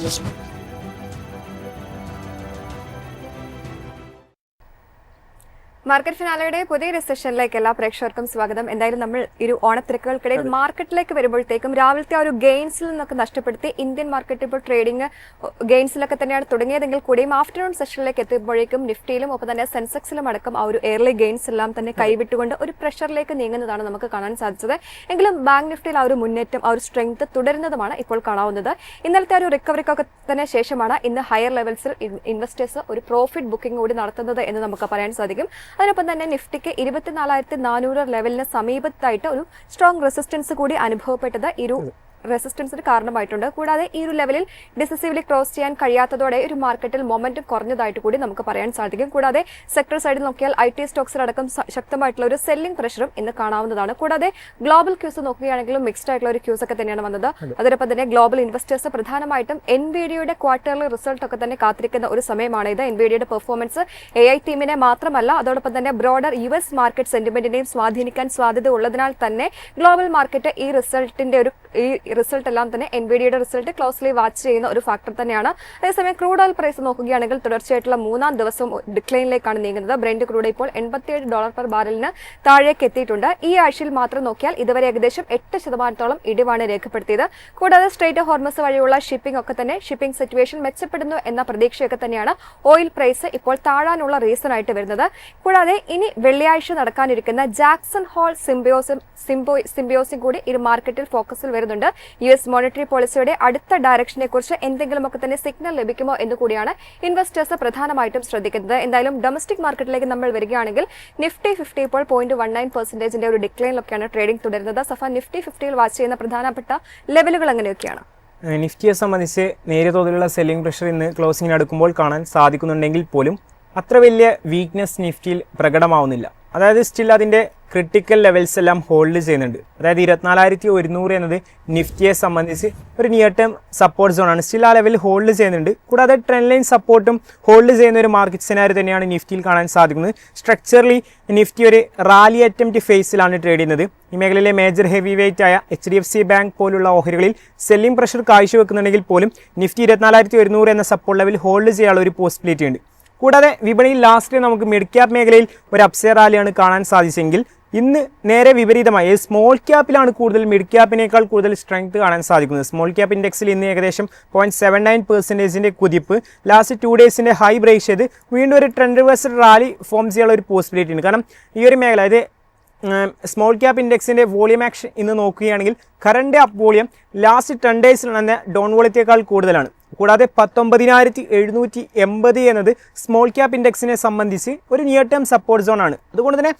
വിശേഷം. മാർക്കറ്റ് ഫിനാലയുടെ പുതിയൊരു സെഷനിലേക്ക് എല്ലാ പ്രേക്ഷകർക്കും സ്വാഗതം. എന്തായാലും നമ്മൾ ഒരു ഓണത്തിരക്കുകൾക്കിടയിൽ മാർക്കറ്റിലേക്ക് വരുമ്പോഴത്തേക്കും രാവിലത്തെ ആ ഒരു ഗെയിൻസിൽ നിന്നൊക്കെ നഷ്ടപ്പെടുത്തി ഇന്ത്യൻ മാർക്കറ്റ് ഇപ്പോൾ ട്രേഡിംഗ് ഗെയിൻസിലൊക്കെ തന്നെയാണ് തുടങ്ങിയതെങ്കിൽ കൂടിയും ആഫ്റ്റർനൂൺ സെഷനിലേക്ക് എത്തുമ്പോഴേക്കും നിഫ്റ്റിയിലും ഒപ്പം തന്നെ സെൻസെക്സിലും അടക്കം ആ ഒരു എയർലി ഗെയിൻസ് എല്ലാം തന്നെ കൈവിട്ടുകൊണ്ട് ഒരു പ്രഷറിലേക്ക് നീങ്ങുന്നതാണ് നമുക്ക് കാണാൻ സാധിച്ചത്. എങ്കിലും ബാങ്ക് നിഫ്റ്റിയിൽ ആ ഒരു മുന്നേറ്റം, ആ ഒരു സ്ട്രെങ്ത് തുടരുന്നതുമാണ് ഇപ്പോൾ കാണാവുന്നത്. ഇന്നലത്തെ ആ ഒരു റിക്കവറിക്കൊക്കെ തന്നെ ശേഷമാണ് ഇന്ന് ഹയർ ലെവൽസിൽ ഇൻവെസ്റ്റേഴ്സ് ഒരു പ്രോഫിറ്റ് ബുക്കിംഗ് കൂടി നടത്തുന്നത് എന്ന് നമുക്ക് പറയാൻ സാധിക്കും. അതിനൊപ്പം തന്നെ നിഫ്റ്റിക്ക് 24,400 ലെവലിന് സമീപത്തായിട്ട് ഒരു സ്ട്രോങ് റെസിസ്റ്റൻസ് കൂടി അനുഭവപ്പെട്ടത് റെസിസ്റ്റൻസിന് കാരണമായിട്ടുണ്ട്. കൂടാതെ ഈ ഒരു ലെവലിൽ ഡിസിസീവ്ലി ക്രോസ് ചെയ്യാൻ കഴിയാത്തതോടെ ഒരു മാർക്കറ്റിൽ മൊമെന്റം കുറഞ്ഞതായിട്ട് കൂടി നമുക്ക് പറയാൻ സാധിക്കും. കൂടാതെ സെക്ടർ സൈഡിൽ നോക്കിയാൽ IT സ്റ്റോക്സിലടക്കം ശക്തമായിട്ടുള്ള ഒരു സെല്ലിംഗ് പ്രഷറും ഇന്ന് കാണാവുന്നതാണ്. കൂടാതെ ഗ്ലോബൽ ക്യൂസ് നോക്കുകയാണെങ്കിലും മിക്സ്ഡ് ആയിട്ടുള്ള ഒരു ക്യൂസ് ഒക്കെ തന്നെയാണ് വന്നത്. അതോടൊപ്പം തന്നെ ഗ്ലോബൽ ഇൻവെസ്റ്റേഴ്സ് പ്രധാനമായിട്ടും എൻവിഡിയുടെ ക്വാർട്ടർലി റിസൾട്ട് ഒക്കെ തന്നെ കാത്തിരിക്കുന്ന ഒരു സമയമാണ് ഇത്. എൻവിഡിയുടെ പെർഫോമൻസ് AI ടീമിനെ മാത്രമല്ല, അതോടൊപ്പം തന്നെ ബ്രോഡർ US മാർക്കറ്റ് സെന്റിമെന്റിനെയും സ്വാധീനിക്കാൻ സാധ്യത ഉള്ളതിനാൽ തന്നെ ഗ്ലോബൽ മാർക്കറ്റ് ഈ റിസൾട്ട് എല്ലാം തന്നെ എൻവിഡിയുടെ റിസൾട്ട് ക്ലോസ്ലി വാച്ച് ചെയ്യുന്ന ഒരു ഫാക്ടർ തന്നെയാണ്. അതേസമയം ക്രൂഡ് ഓയിൽ പ്രൈസ് നോക്കുകയാണെങ്കിൽ തുടർച്ചയായിട്ടുള്ള 3-ാം ദിവസം ഡിക്ലൈനിലേക്കാണ് നീങ്ങുന്നത്. ബ്രെന്റ് ക്രൂഡ് ഇപ്പോൾ $87 പെർ ബാരലിന് താഴേക്ക് എത്തിയിട്ടുണ്ട്. ഈ ആഴ്ചയിൽ മാത്രം നോക്കിയാൽ ഇതുവരെ ഏകദേശം 8% ഇടിവാണ് രേഖപ്പെടുത്തിയത്. കൂടാതെ സ്ട്രേറ്റ് ഹോർമസ് വഴിയുള്ള ഷിപ്പിംഗ് സിറ്റുവേഷൻ മെച്ചപ്പെടുന്നു എന്ന പ്രതീക്ഷയൊക്കെ തന്നെയാണ് ഓയിൽ പ്രൈസ് ഇപ്പോൾ താഴാനുള്ള റീസൺ ആയിട്ട് വരുന്നത്. കൂടാതെ ഇനി വെള്ളിയാഴ്ച നടക്കാനിരിക്കുന്ന ജാക്സൺ ഹോൾ സിംബയോസിം കൂടി ഈ മാർക്കറ്റിൽ ഫോക്കസിൽ വരുന്നുണ്ട്. US മോണിറ്ററി പോളിസിയുടെ അടുത്ത ഡയറക്ഷനെ കുറിച്ച് എന്തെങ്കിലുമൊക്കെ തന്നെ സിഗ്നൽ ലഭിക്കുമോ എന്ന് കൂടിയാണ് ഇൻവെസ്റ്റേഴ്സ് പ്രധാനമായിട്ടും ശ്രദ്ധിക്കുന്നത്. എന്തായാലും ഡൊമസ്റ്റിക് മാർക്കറ്റിലേക്ക് നമ്മൾ വരികയാണെങ്കിൽ നിഫ്റ്റി 50 ഇപ്പോൾ 0.19% ഒരു ഡിക്ലൈനിലൊക്കെയാണ് ട്രേഡിംഗ് തുടരുന്നത്. സഫ നിഫ്റ്റി 50യിൽ വാച്ച് ചെയ്യുന്ന പ്രധാനപ്പെട്ട ലെവലുകൾ എങ്ങനെയൊക്കെയാണ്? നിഫ്റ്റിയെ സംബന്ധിച്ച് നേരിയ തോതിലുള്ള സെല്ലിംഗ് പ്രഷർ ഇന്ന് ക്ലോസിംഗിന് അടുക്കുമ്പോൾ കാണാൻ സാധിക്കുന്നുണ്ടെങ്കിൽ പോലും അത്ര വലിയ വീക്ക്നെസ് നിഫ്റ്റിയിൽ പ്രകടമാവുന്നില്ല. അതായത് സ്റ്റിൽ അതിൻ്റെ ക്രിട്ടിക്കൽ ലെവൽസ് എല്ലാം ഹോൾഡ് ചെയ്യുന്നുണ്ട്. അതായത് 24,100 എന്നത് നിഫ്റ്റിയെ സംബന്ധിച്ച് ഒരു നിയർ ടേം സപ്പോർട്ട് സോണാണ്. സ്റ്റിൽ ആ ലെവൽ ഹോൾഡ് ചെയ്യുന്നുണ്ട്. കൂടാതെ ട്രെൻഡ് ലൈൻ സപ്പോർട്ടും ഹോൾഡ് ചെയ്യുന്ന ഒരു മാർക്കറ്റ് സിനാരിയോ തന്നെയാണ് നിഫ്റ്റിയിൽ കാണാൻ സാധിക്കുന്നത്. സ്ട്രക്ചറലി നിഫ്റ്റി ഒരു റാലി അറ്റംപ്റ്റ് ഫേസിലാണ് ട്രേഡ് ചെയ്യുന്നത്. ഈ മേഖലയിലെ മേജർ ഹെവി വെയിറ്റ് ആയ HDFC ബാങ്ക് പോലുള്ള ഓഹരികളിൽ സെല്ലിംഗ് പ്രഷർ കാഴ്ചവെക്കുന്നുണ്ടെങ്കിൽ പോലും നിഫ്റ്റി 24,100 എന്ന സപ്പോർട്ട് ലെവൽ ഹോൾഡ് ചെയ്യാനുള്ള ഒരു പോസിബിലിറ്റി ഉണ്ട്. കൂടാതെ വിപണിയിൽ ലാസ്റ്റ് നമുക്ക് മിഡ് ക്യാപ് മേഖലയിൽ ഒരു അപ്സൈഡ് റാലിയാണ് കാണാൻ സാധിച്ചെങ്കിൽ ഇന്ന് നേരെ വിപരീതമായി സ്മോൾ ക്യാപ്പിലാണ് കൂടുതൽ മിഡ് ക്യാപ്പിനേക്കാൾ കൂടുതൽ സ്ട്രെങ്ത് കാണാൻ സാധിക്കുന്നത്. സ്മോൾ ക്യാപ്പ് ഇൻഡെക്സിൽ ഇന്ന് ഏകദേശം 0.79% കുതിപ്പ് ലാസ്റ്റ് 2 ഡേയ്സിൻ്റെ ഹൈ ബ്രേക്ക് ചെയ്ത് വീണ്ടും ഒരു ട്രെൻഡ് റിവേഴ്സൽ റാലി ഫോം ചെയ്യാനുള്ള ഒരു പോസിബിലിറ്റി ഉണ്ട്. കാരണം ഈ ഒരു മേഖല അതായത് സ്മോൾ ക്യാപ്പ് ഇൻഡെക്സിൻ്റെ വോളിയം ആക്ഷൻ ഇന്ന് നോക്കുകയാണെങ്കിൽ കറണ്ട് അപ്പ് വോളിയം ലാസ്റ്റ് 10 ഡേയ്സിൽ നടന്ന ഡൗൺ വോളിയത്തേക്കാൾ കൂടുതലാണ്. കൂടാതെ 19,780 എന്നത് സ്മോൾ ക്യാപ്പ് ഇൻഡെക്സിനെ സംബന്ധിച്ച് ഒരു നിയർ ടേം സപ്പോർട്ട് സോൺ ആണ്. അതുകൊണ്ട് തന്നെ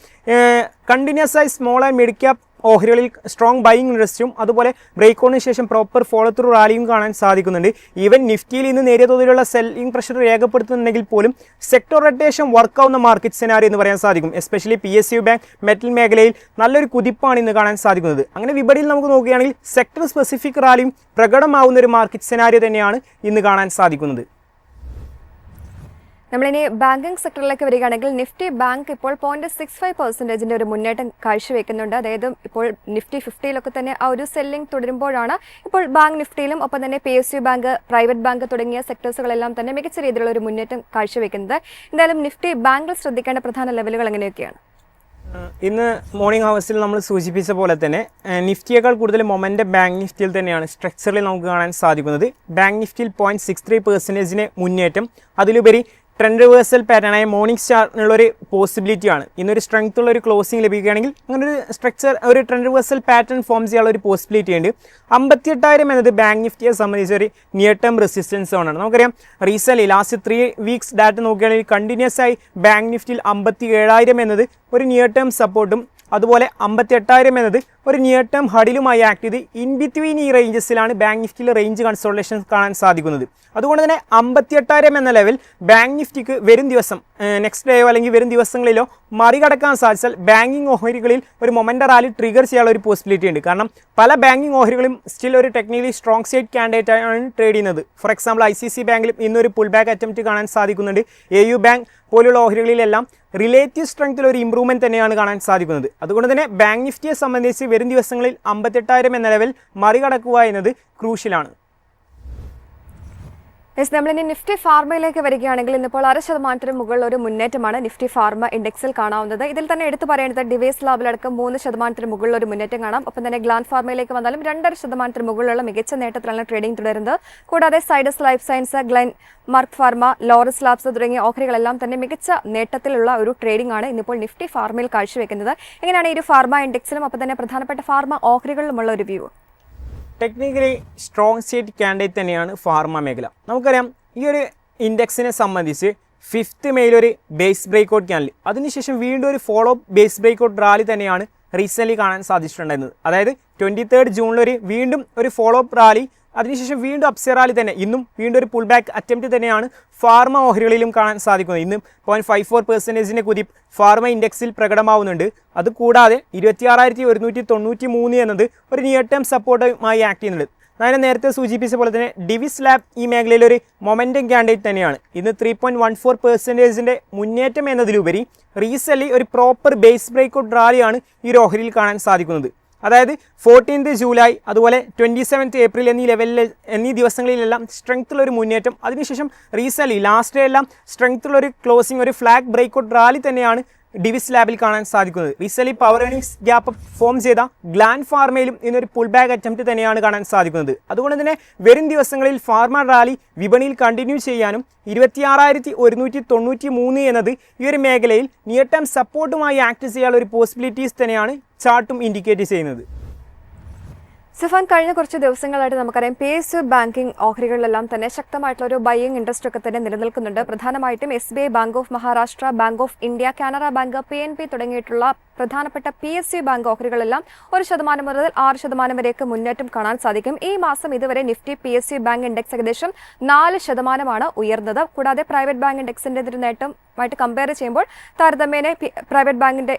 കണ്ടിന്യൂസ് ആയി സ്മോൾ ആൻഡ് മിഡ് ക്യാപ്പ് ഓഹരികളിൽ സ്ട്രോങ് ബൈയിങ് ഇൻട്രസ്റ്റും അതുപോലെ ബ്രേക്ക് ഓണിന് ശേഷം പ്രോപ്പർ ഫോളോ ത്രൂ റാലിയും കാണാൻ സാധിക്കുന്നുണ്ട്. ഈവൻ നിഫ്റ്റിയിൽ ഇന്ന് നേരിയ തോതിലുള്ള സെല്ലിംഗ് പ്രഷർ രേഖപ്പെടുത്തുന്നുണ്ടെങ്കിൽ പോലും സെക്ടർ റൊട്ടേഷൻ വർക്കാവുന്ന മാർക്കറ്റ് സെനാരിയോ എന്ന് പറയാൻ സാധിക്കും. എസ്പെഷ്യലി PSU ബാങ്ക് മെറ്റൽ മേഖലയിൽ നല്ലൊരു കുതിപ്പാണ് ഇന്ന് കാണാൻ സാധിക്കുന്നത്. അങ്ങനെ വിപണിയിൽ നമുക്ക് നോക്കുകയാണെങ്കിൽ സെക്ടർ സ്പെസിഫിക് റാലിയും പ്രകടമാവുന്ന ഒരു മാർക്കറ്റ് സെനാരിയോ തന്നെയാണ് ഇന്ന് കാണാൻ സാധിക്കുന്നത്. നമ്മളിനി ബാങ്കിങ് സെക്ടറിലേക്ക് വരികയാണെങ്കിൽ നിഫ്റ്റി ബാങ്ക് ഇപ്പോൾ 0.65% ഒരു മുന്നേറ്റം കാഴ്ചവെക്കുന്നുണ്ട്. അതായത് ഇപ്പോൾ നിഫ്റ്റി 50യിലൊക്കെ തന്നെ ആ ഒരു സെല്ലിംഗ് തുടരുമ്പോഴാണ് ഇപ്പോൾ ബാങ്ക് നിഫ്റ്റിയിലും ഒപ്പം തന്നെ PSU ബാങ്ക്, പ്രൈവറ്റ് ബാങ്ക് തുടങ്ങിയ സെക്ടേഴ്സുകളെല്ലാം തന്നെ മികച്ച രീതിയിലുള്ള ഒരു മുന്നേറ്റം കാഴ്ചവെക്കുന്നത്. എന്തായാലും നിഫ്റ്റി ബാങ്കിൽ ശ്രദ്ധിക്കേണ്ട പ്രധാന ലെവലുകൾ എങ്ങനെയൊക്കെയാണ്? ഇന്ന് മോർണിംഗ് ഹവേഴ്സിൽ നമ്മൾ സൂചിപ്പിച്ച പോലെ തന്നെ നിഫ്റ്റിയേക്കാൾ കൂടുതൽ മൊമെൻ്റം ബാങ്ക് നിഫ്റ്റിയിൽ തന്നെയാണ് സ്ട്രക്ചറിൽ നമുക്ക് കാണാൻ സാധിക്കുന്നത്. ബാങ്ക് നിഫ്റ്റിയിൽ 0.63% മുന്നേറ്റം, അതിലുപരി ട്രെൻഡ് റിവേഴ്സൽ പാറ്റേണായ മോർണിംഗ് സ്റ്റാറിനുള്ളൊരു പോസിബിലിറ്റിയാണ്. ഇന്നൊരു സ്ട്രെങ്ത് ഉള്ള ഒരു ക്ലോസിംഗ് ലഭിക്കുകയാണെങ്കിൽ അങ്ങനെ ഒരു ട്രെൻഡ് റിവേഴ്സൽ പാറ്റേൺ ഫോം ചെയ്യാനുള്ള ഒരു പോസിബിലിറ്റി ഉണ്ട്. 58,000 എന്നത് ബാങ്ക് നിഫ്റ്റിയെ സംബന്ധിച്ച് ഒരു നിയർ ടേം റെസിസ്റ്റൻസ് സോണാണ്. നമുക്കറിയാം റീസെൻ്റ്ലി ലാസ്റ്റ് 3 വീക്സ് ഡാറ്റ നോക്കുകയാണെങ്കിൽ കണ്ടിന്യൂസ് ആയി ബാങ്ക് നിഫ്റ്റിയിൽ 57,000 എന്നത് ഒരു നിയർ ടേം സപ്പോർട്ടും അതുപോലെ 58,000 എന്നത് ഒരു നിയർ ടേം ഹഡിലുമായി ആക്ട് ചെയ്ത് ഇൻ ബിറ്റ്വീൻ ഈ റേഞ്ചസിലാണ് ബാങ്ക് നിഫ്റ്റിയിൽ റേഞ്ച് കൺസോൾട്ടേഷൻ കാണാൻ സാധിക്കുന്നത്. അതുകൊണ്ട് തന്നെ 58,000 എന്ന ലെവൽ ബാങ്ക് നിഫ്റ്റിക്ക് വരും ദിവസം നെക്സ്റ്റ് ഡേയോ അല്ലെങ്കിൽ വരും ദിവസങ്ങളിലോ മറികടക്കാൻ സാധിച്ചാൽ ബാങ്കിങ് ഓഹരികളിൽ ഒരു മൊമെൻ്റം റാലി ട്രിഗർ ചെയ്യാനുള്ള ഒരു പോസിബിലിറ്റി ഉണ്ട്. കാരണം പല ബാങ്കിങ് ഓഹരികളും സ്റ്റിൽ ഒരു ടെക്നിക്കലി സ്ട്രോങ് സൈഡ് കാൻഡിഡേറ്റ് ആണ് ട്രേഡ് ചെയ്യുന്നത്. ഫോർ എക്സാമ്പിൾ ICICI ബാങ്കിലും ഇന്നൊരു പുൾ ബാക്ക് അറ്റംപ്റ്റ് കാണാൻ സാധിക്കുന്നുണ്ട്. AU ബാങ്ക് പോലുള്ള ഓഹരികളിലെല്ലാം റിലേറ്റീവ് സ്ട്രെങ്ത്തിൽ ഒരു ഇമ്പ്രൂവ്മെൻറ്റ് തന്നെയാണ് കാണാൻ സാധിക്കുന്നത്. അതുകൊണ്ട് തന്നെ ബാങ്ക് നിഫ്റ്റിയെ സംബന്ധിച്ച് വരും ദിവസങ്ങളിൽ 58,000 എന്ന ലെവൽ മറികടക്കുക എന്നത് ക്രൂഷ്യലാണ്. യെസ്, നമ്മളിനി നിഫ്റ്റി ഫാർമയിലേക്ക് വരികയാണെങ്കിൽ ഇന്നിപ്പോൾ 0.5% മുകളിൽ ഒരു മുന്നേറ്റമാണ് നിഫ്റ്റി ഫാർമ ഇൻഡെക്സിൽ കാണാവുന്നത്. ഇതിൽ തന്നെ എടുത്തു പറയേണ്ടത് ഡിവൈസ് ലാബിലടക്കം 3% മുകളിൽ ഒരു മുന്നേറ്റം കാണാം. ഒപ്പം തന്നെ ഗ്ലാൻഡ് ഫാർമയിലേക്ക് വന്നാലും 2.5% മുകളിലുള്ള മികച്ച നേട്ടത്തിലാണ് ട്രേഡിംഗ് തുടരുന്നത്. കൂടാതെ Zydus life science, Glenmark pharma, Laurus labs തുടങ്ങിയ ഓഹരികളെല്ലാം തന്നെ മികച്ച നേട്ടത്തിലുള്ള ഒരു ട്രേഡിംഗ് ആണ് ഇന്നിപ്പോൾ നിഫ്റ്റി ഫാർമയിൽ കാഴ്ചവെക്കുന്നത്. എങ്ങനെയാണ് ഈ ഒരു ഫാർമ ഇൻഡെക്സിലും ഒപ്പം തന്നെ പ്രധാനപ്പെട്ട ഫാർമ ഓഹരികളിലുമുള്ള ഒരു view? Technically strong state candidate തന്നെയാണ് ഫാർമ മേഖല. നമുക്കറിയാം ഈ ഒരു ഇൻഡെക്സിനെ സംബന്ധിച്ച് 5th മെയിൽ ഒരു ബേസ് ബ്രേക്ക്ഔട്ട് ക്യാൻഡിൽ, അതിനുശേഷം വീണ്ടും ഒരു ഫോളോ ബേസ് ബ്രേക്ക്ഔട്ട് റാലി തന്നെയാണ് റീസെൻ്റ്ലി കാണാൻ സാധിച്ചിട്ടുണ്ടായിരുന്നത്. അതായത് 23rd ജൂണിൽ വീണ്ടും ഒരു ഫോളോ അപ്പ് റാലി, അതിനുശേഷം വീണ്ടും അപ്സൈ റാലി തന്നെ, ഇന്നും വീണ്ടും ഒരു പുൾ ബാക്ക് അറ്റംപ്റ്റ് തന്നെയാണ് ഫാർമ ഓഹരികളിലും കാണാൻ സാധിക്കുന്നത്. ഇന്നും 0.54% കുതിപ്പ് ഫാർമ ഇൻഡെക്സിൽ പ്രകടമാവുന്നുണ്ട്. അതുകൂടാതെ 26,193 എന്നത് ഒരു നിയർ ടേം സപ്പോർട്ടുമായി ആക്ട് ചെയ്യുന്നുണ്ട്. ഞാൻ നേരത്തെ സൂചിപ്പിച്ച പോലെ തന്നെ ഡിവിസ് ലാബ് ഈ മേഖലയിൽ ഒരു മൊമെൻറ്റം കാൻഡിഡേറ്റ് തന്നെയാണ്. ഇന്ന് 3.14% മുന്നേറ്റം എന്നതിലുപരി റീസെൻ്റ്ലി ഒരു പ്രോപ്പർ ബേസ് ബ്രേക്ക്ഔട്ട് റാലിയാണ് ഈ ഒരു ഓഹരിയിൽ കാണാൻ സാധിക്കുന്നത്. അതായത് 14th ജൂലൈ അതുപോലെ 27th ഏപ്രിൽ എന്നീ ദിവസങ്ങളിലെല്ലാം സ്ട്രെങ്ത്തുള്ള ഒരു മുന്നേറ്റം, അതിനുശേഷം റീസെൻ്റ്ലി ലാസ്റ്റ് ഡേ എല്ലാം സ്ട്രെങ്ത്തുള്ള ഒരു ക്ലോസിംഗ്, ഒരു ഫ്ലാഗ് ബ്രേക്ക്ഔട്ട് റാലി തന്നെയാണ് ഡിവിസ് ലാബിൽ കാണാൻ സാധിക്കുന്നത്. Recently power earnings gap form ചെയ്ത ഗ്ലാൻഡ് ഫാർമയിലും ഇന്നൊരു പുൾ ബാക്ക് അറ്റംപ്റ്റ് തന്നെയാണ് കാണാൻ സാധിക്കുന്നത്. അതുകൊണ്ട് തന്നെ വരും ദിവസങ്ങളിൽ ഫാർമ റാലി വിപണിയിൽ കണ്ടിന്യൂ ചെയ്യാനും 26,193 എന്നത് ഈ ഒരു മേഖലയിൽ നിയർ ടേം സപ്പോർട്ടുമായി ആക്ട് ചെയ്യാനുള്ള ഒരു പോസിബിലിറ്റീസ് തന്നെയാണ് ചാർട്ടും ഇൻഡിക്കേറ്റ് ചെയ്യുന്നത്. സുഫാൻ, കഴിഞ്ഞ കുറച്ച് ദിവസങ്ങളായിട്ട് നമുക്കറിയാം PSU ബാങ്കിങ് ഓഹരികളിലെല്ലാം തന്നെ ശക്തമായിട്ടുള്ള ഒരു ബൈയിങ് ഇൻട്രസ്റ്റ് ഒക്കെ തന്നെ നിലനിൽക്കുന്നുണ്ട്. പ്രധാനമായിട്ടും SBI, bank of Maharashtra, bank of India, Canara bank, PNB തുടങ്ങിയിട്ടുള്ള പ്രധാനപ്പെട്ട PSU ബാങ്ക് ഓഹരികളെല്ലാം 1% മുതൽ 6% വരെയൊക്കെ മുന്നേറ്റം കാണാൻ സാധിക്കും. ഈ മാസം ഇതുവരെ നിഫ്റ്റി PSU ബാങ്ക് ഇൻഡെക്സ് ഏകദേശം 4% ഉയർന്നത്. കൂടാതെ പ്രൈവറ്റ് ബാങ്ക് ഇൻഡെക്സിന്റെ ഒരു നേട്ടമായിട്ട് കമ്പയർ ചെയ്യുമ്പോൾ താരതമ്യേന പ്രൈവറ്റ് ബാങ്കിന്റെ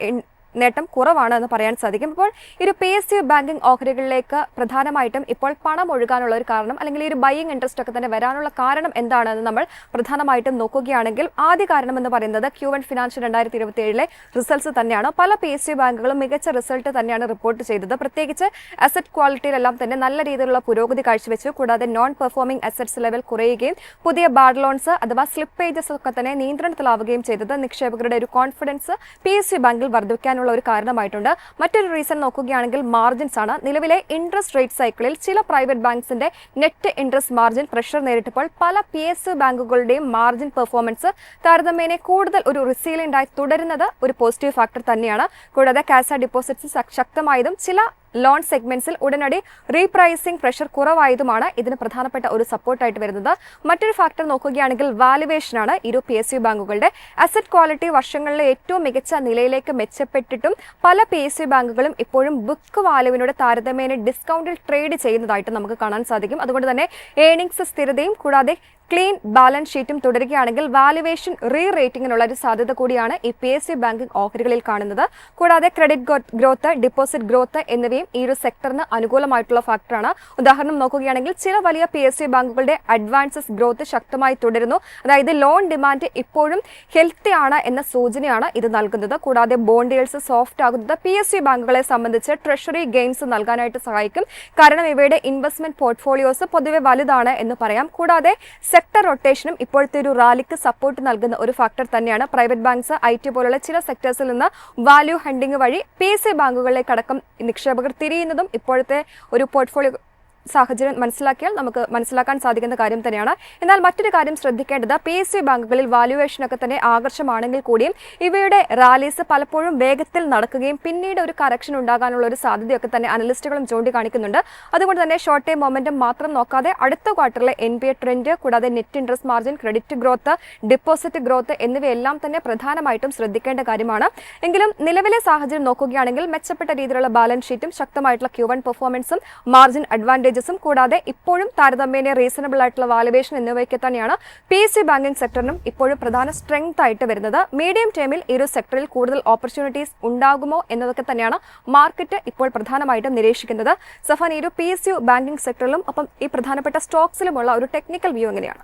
നേട്ടം കുറവാണ് എന്ന് പറയാൻ സാധിക്കും. ഇപ്പോൾ ഒരു PSU ബാങ്കിങ് ഓഹരികളിലേക്ക് പ്രധാനമായിട്ടും ഇപ്പോൾ പണം ഒഴുകാനുള്ള ഒരു കാരണം, അല്ലെങ്കിൽ ഈ ഒരു ബൈയിങ് ഇൻട്രസ്റ്റ് ഒക്കെ തന്നെ വരാനുള്ള കാരണം എന്താണെന്ന് നമ്മൾ പ്രധാനമായിട്ടും നോക്കുകയാണെങ്കിൽ ആദ്യ കാരണം എന്ന് പറയുന്നത് Q1 ഫിനാൻഷ്യൽ 2027 റിസൾട്ട്സ് തന്നെയാണ്. പല PSU ബാങ്കുകളും മികച്ച റിസൾട്ട് തന്നെയാണ് റിപ്പോർട്ട് ചെയ്തത്. പ്രത്യേകിച്ച് അസറ്റ് ക്വാളിറ്റിയിലെല്ലാം തന്നെ നല്ല രീതിയിലുള്ള പുരോഗതി കാഴ്ചവെച്ചു. കൂടാതെ നോൺ പെർഫോമിംഗ് അസറ്റ്സ് ലെവൽ കുറയുകയും പുതിയ ബാഡ് ലോൺസ് അഥവാ സ്ലിപ്പേജസ് ഒക്കെ തന്നെ നിയന്ത്രണത്തിലാവുകയും ചെയ്തത് നിക്ഷേപകരുടെ ഒരു കോൺഫിഡൻസ് PSU ബാങ്കിൽ വർദ്ധിക്കാനുള്ള ഒരു കാരണമായിട്ടുണ്ട്. മറ്റൊരു റീസൺ നോക്കുകയാണെങ്കിൽ മാർജിൻസ് ആണ്. നിലവിലെ ഇൻട്രസ്റ്റ് റേറ്റ് സൈക്കിളിൽ ചില പ്രൈവറ്റ് ബാങ്ക്സിന്റെ നെറ്റ് ഇൻട്രസ്റ്റ് മാർജിൻ പ്രഷർ നേരിട്ടപ്പോൾ പല PSU ബാങ്കുകളുടെയും മാർജിൻ പെർഫോമൻസ് താരതമ്യേന കൂടുതൽ ഒരു റിസീലിയന്റ് ആയി തുടരുന്നത് ഒരു പോസിറ്റീവ് ഫാക്ടർ തന്നെയാണ്. കൂടാതെ കാസ ഡിപ്പോസിറ്റ്സ് ശക്തമായതും ചില ലോൺ സെഗ്മെന്റ്സിൽ ഉടനടി റീപ്രൈസിംഗ് പ്രഷർ കുറവായതുമാണ് ഇതിന് പ്രധാനപ്പെട്ട ഒരു സപ്പോർട്ടായിട്ട് വരുന്നത്. മറ്റൊരു ഫാക്ടർ നോക്കുകയാണെങ്കിൽ വാലുവേഷനാണ്. ഇരു PSU ബാങ്കുകളുടെ അസറ്റ് ക്വാളിറ്റി വർഷങ്ങളിലെ ഏറ്റവും മികച്ച നിലയിലേക്ക് മെച്ചപ്പെട്ടിട്ടും പല PSU ബാങ്കുകളും ഇപ്പോഴും ബുക്ക് വാല്യൂവിനോട് താരതമ്യേന ഡിസ്കൗണ്ടിൽ ട്രേഡ് ചെയ്യുന്നതായിട്ട് നമുക്ക് കാണാൻ സാധിക്കും. അതുകൊണ്ട് തന്നെ ഏർണിംഗ്സ് സ്ഥിരതയും കൂടാതെ ക്ലീൻ ബാലൻസ് ഷീറ്റും തുടരുകയാണെങ്കിൽ വാലുവേഷൻ റേറ്റിംഗിനുള്ള ഒരു സാധ്യത കൂടിയാണ് ഈ PSU ബാങ്കിങ് ഓഹരികളിൽ കാണുന്നത്. കൂടാതെ ക്രെഡിറ്റ് ഗ്രോത്ത്, ഡിപ്പോസിറ്റ് ഗ്രോത്ത് എന്നിവയും ഈ ഒരു സെക്ടറിന് അനുകൂലമായിട്ടുള്ള ഫാക്ടറാണ്. ഉദാഹരണം നോക്കുകയാണെങ്കിൽ ചില വലിയ PSU ബാങ്കുകളുടെ അഡ്വാൻസസ് ഗ്രോത്ത് ശക്തമായി തുടരുന്നു. അതായത് ലോൺ ഡിമാൻഡ് ഇപ്പോഴും ഹെൽത്തി ആണ് എന്ന സൂചനയാണ് ഇത് നൽകുന്നത്. കൂടാതെ ബോണ്ട് yields സോഫ്റ്റ് ആകുന്നത് PSU ബാങ്കുകളെ സംബന്ധിച്ച് ട്രഷറി ഗെയിൻസ് നൽകാനായിട്ട് സഹായിക്കും. കാരണം ഇവയുടെ ഇൻവെസ്റ്റ്മെന്റ് പോർട്ട്ഫോളിയോസ് പൊതുവെ വലുതാണ് എന്ന് പറയാം. കൂടാതെ സെക്ടർ റൊട്ടേഷനും ഇപ്പോഴത്തെ ഒരു റാലിക്ക് സപ്പോർട്ട് നൽകുന്ന ഒരു ഫാക്ടർ തന്നെയാണ്. പ്രൈവറ്റ് ബാങ്ക്സ്, IT പോലുള്ള ചില സെക്ടേഴ്സിൽ നിന്ന് വാല്യൂ ഹണ്ടിങ് വഴി PSU ബാങ്കുകളിലേക്ക് അടക്കം നിക്ഷേപകർ തിരിയുന്നതും ഇപ്പോഴത്തെ ഒരു പോർട്ട്ഫോളിയോ സാഹചര്യം മനസ്സിലാക്കിയാൽ നമുക്ക് മനസ്സിലാക്കാൻ സാധിക്കുന്ന കാര്യം തന്നെയാണ്. എന്നാൽ മറ്റൊരു കാര്യം ശ്രദ്ധിക്കേണ്ടത് PSU ബാങ്കുകളിൽ വാല്യുവേഷനൊക്കെ തന്നെ ആകർഷമാണെങ്കിൽ കൂടിയും ഇവയുടെ റാലീസ് പലപ്പോഴും വേഗത്തിൽ നടക്കുകയും പിന്നീട് ഒരു കറക്ഷൻ ഉണ്ടാകാനുള്ള ഒരു സാധ്യതയൊക്കെ തന്നെ അനലിസ്റ്റുകളും ചൂണ്ടിക്കാണിക്കുന്നുണ്ട്. അതുകൊണ്ട് തന്നെ ഷോർട്ട് ടൈം മൊമെന്റം മാത്രം നോക്കാതെ അടുത്ത ക്വാർട്ടറിലെ NPA ട്രെൻഡ്, കൂടാതെ net interest margin, credit growth, deposit growth എന്നിവയെല്ലാം തന്നെ പ്രധാനമായിട്ടും ശ്രദ്ധിക്കേണ്ട കാര്യമാണ്. എങ്കിലും നിലവിലെ സാഹചര്യം നോക്കുകയാണെങ്കിൽ മെച്ചപ്പെട്ട രീതിയിലുള്ള ബാലൻസ് ഷീറ്റും ശക്തമായിട്ടുള്ള Q1 പെർഫോമൻസും മാർജിൻ അഡ്വാൻറ്റേജ് കൂടാതെ ഇപ്പോഴും താരതമ്യേന റീസണബിൾ ആയിട്ടുള്ള വാലുവേഷൻ എന്നിവയ്ക്ക് തന്നെയാണ് PSU ബാങ്കിങ് സെക്ടറിനും ഇപ്പോഴും പ്രധാന സ്ട്രെങ്ത് ആയിട്ട് വരുന്നത്. മീഡിയം ടേമിൽ ഈ ഒരു സെക്ടറിൽ കൂടുതൽ ഓപ്പർച്യൂണിറ്റീസ് ഉണ്ടാകുമോ എന്നതൊക്കെ തന്നെയാണ് മാർക്കറ്റ് ഇപ്പോൾ പ്രധാനമായിട്ടും നിരീക്ഷിക്കുന്നത്. സഫാൻ, ഈ ഒരു PSU ബാങ്കിങ് സെക്ടറിലും ഒപ്പം ഈ പ്രധാനപ്പെട്ട സ്റ്റോക്സിലുമുള്ള ഒരു ടെക്നിക്കൽ വ്യൂ എങ്ങനെയാണ്?